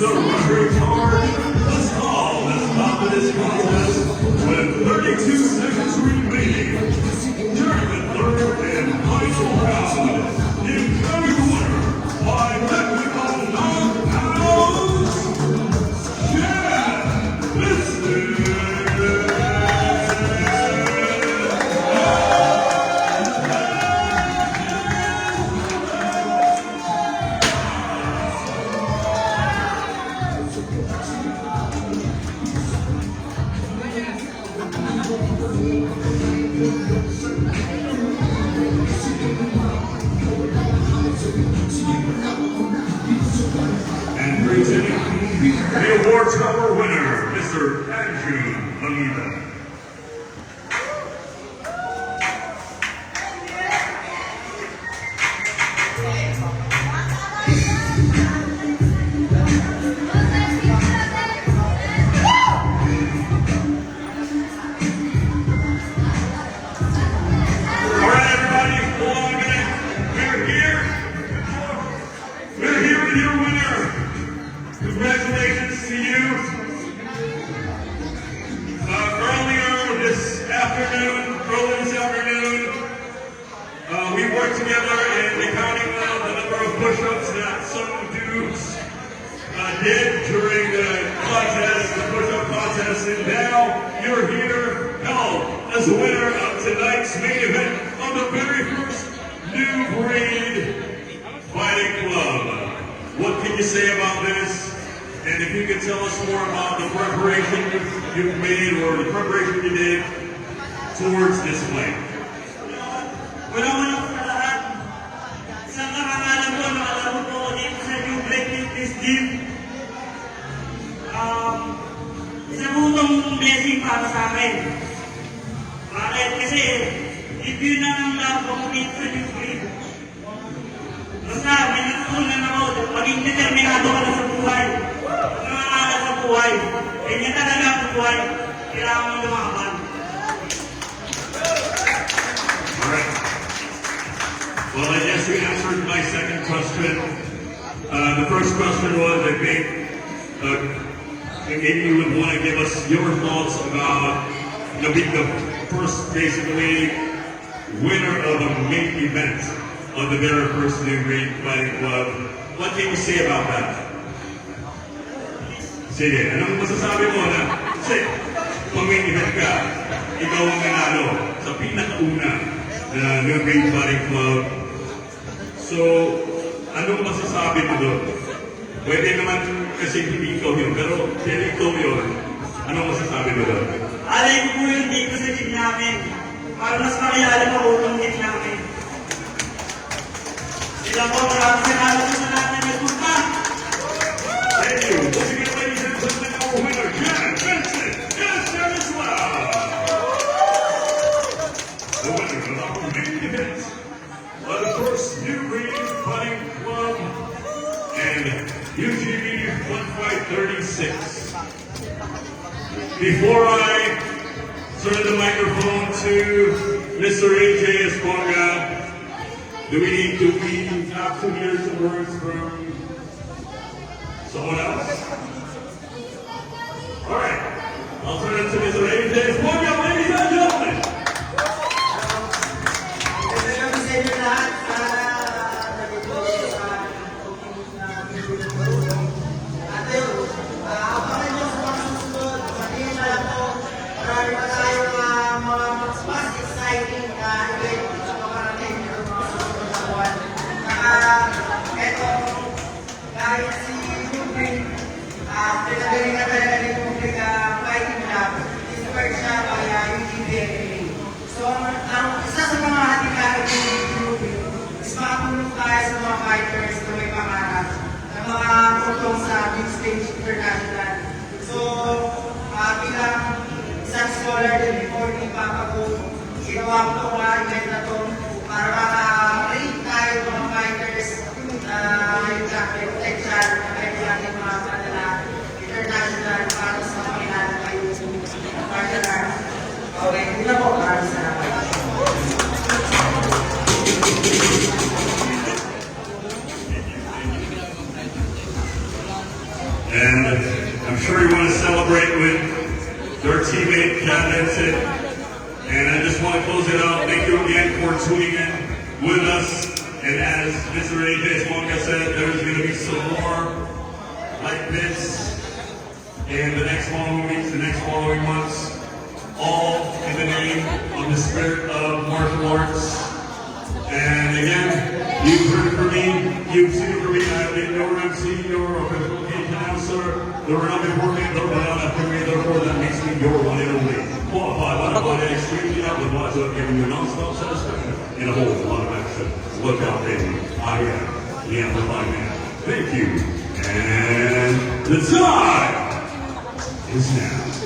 The record card, the song that's top of this contest with 32 seconds remaining. During the third and final round, the incoming winner by technical knockout, Chad Liston. And presenting the award tower winner, Mr. Andrew Manita. afternoon, early this afternoon, we worked together in the counting of the number of push-ups that some dudes did during the contest, the push-up contest, and now you're here, held as the winner of tonight's main event of the very first New Breed Fighting Club. What can you say about this? And if you could tell us more about the preparation you've made or the preparation you did towards this fight. Una sa lahat, sa nakangalan ko, nakalaro ko dito sa New Breed Fitness Gym. Isa po itong blessing para sa akin. Bakit? Kasi, debut na ng laro ko dito sa New Breed. Basta, may natutunan ako, maging determinado ka na sa buhay. Nangangalan sa buhay. Ganyan talaga ang buhay. Kailangan mo lumaban. Well, I guess you answered my second question. The first question was, I think, maybe you would want to give us your thoughts about being the first, basically, winner of the main event of the very first New Breed Fighting Club. What can you say about that? Sige, anong masasabi mo na, kasi, pag main event ka, ikaw ang nanalo sa pinakauna na New Breed Fighting Club. So, anong masasabi mo doon? Pwede naman kasi hindi ikaw yun, pero kaya ikaw yun, anong masasabi mo doon? Alay ko po yun dito sa gym namin. Para mas makilala pa po itong gym namin. Sila po, maraming salamat po sa lahat na nagpunta. Thank you. Once again, ladies and gentlemen, our winner, Jan Benson, is there as well. The winner of our main event of the first New Breed Fighting Club and UGB One Fight 36. Before I turn the microphone to Mr. AJ Esponga, do we have to hear some words from someone else? All right, I'll turn it to Mr. AJ Esponga, ladies and gentlemen. So, ang isa sa mga hatikain ng grouping is makatulong tayo sa mga fighters na may pangarap na mga tutong sa big stage international. So, bilang isang scholar din before ni Papa Go, ginawa ko itong event na to para maka-rate tayo mga fighters na yung potential na pwede natin mga kanila international para sa makilala kayo sa partner. Okay, hindi na po. Maraming salamat. And I'm sure you want to celebrate with your teammate, Jan Benson. And I just want to close it out. Thank you again for tuning in with us. And as Mr. AJ Esponga said, there's going to be some more like this in the next following weeks, the next following months. All in the name of the spirit of martial arts. And again, you've heard it from me, you've seen it from me. I've been your MC, your official cage announcer. The round before me, the round after me, therefore that makes me your one and only. Qualified, modified, and extremely out with lots of giving you non-stop satisfaction in a whole lot of action. Look out, baby. I am the Amplified Man. Thank you. And the time is now.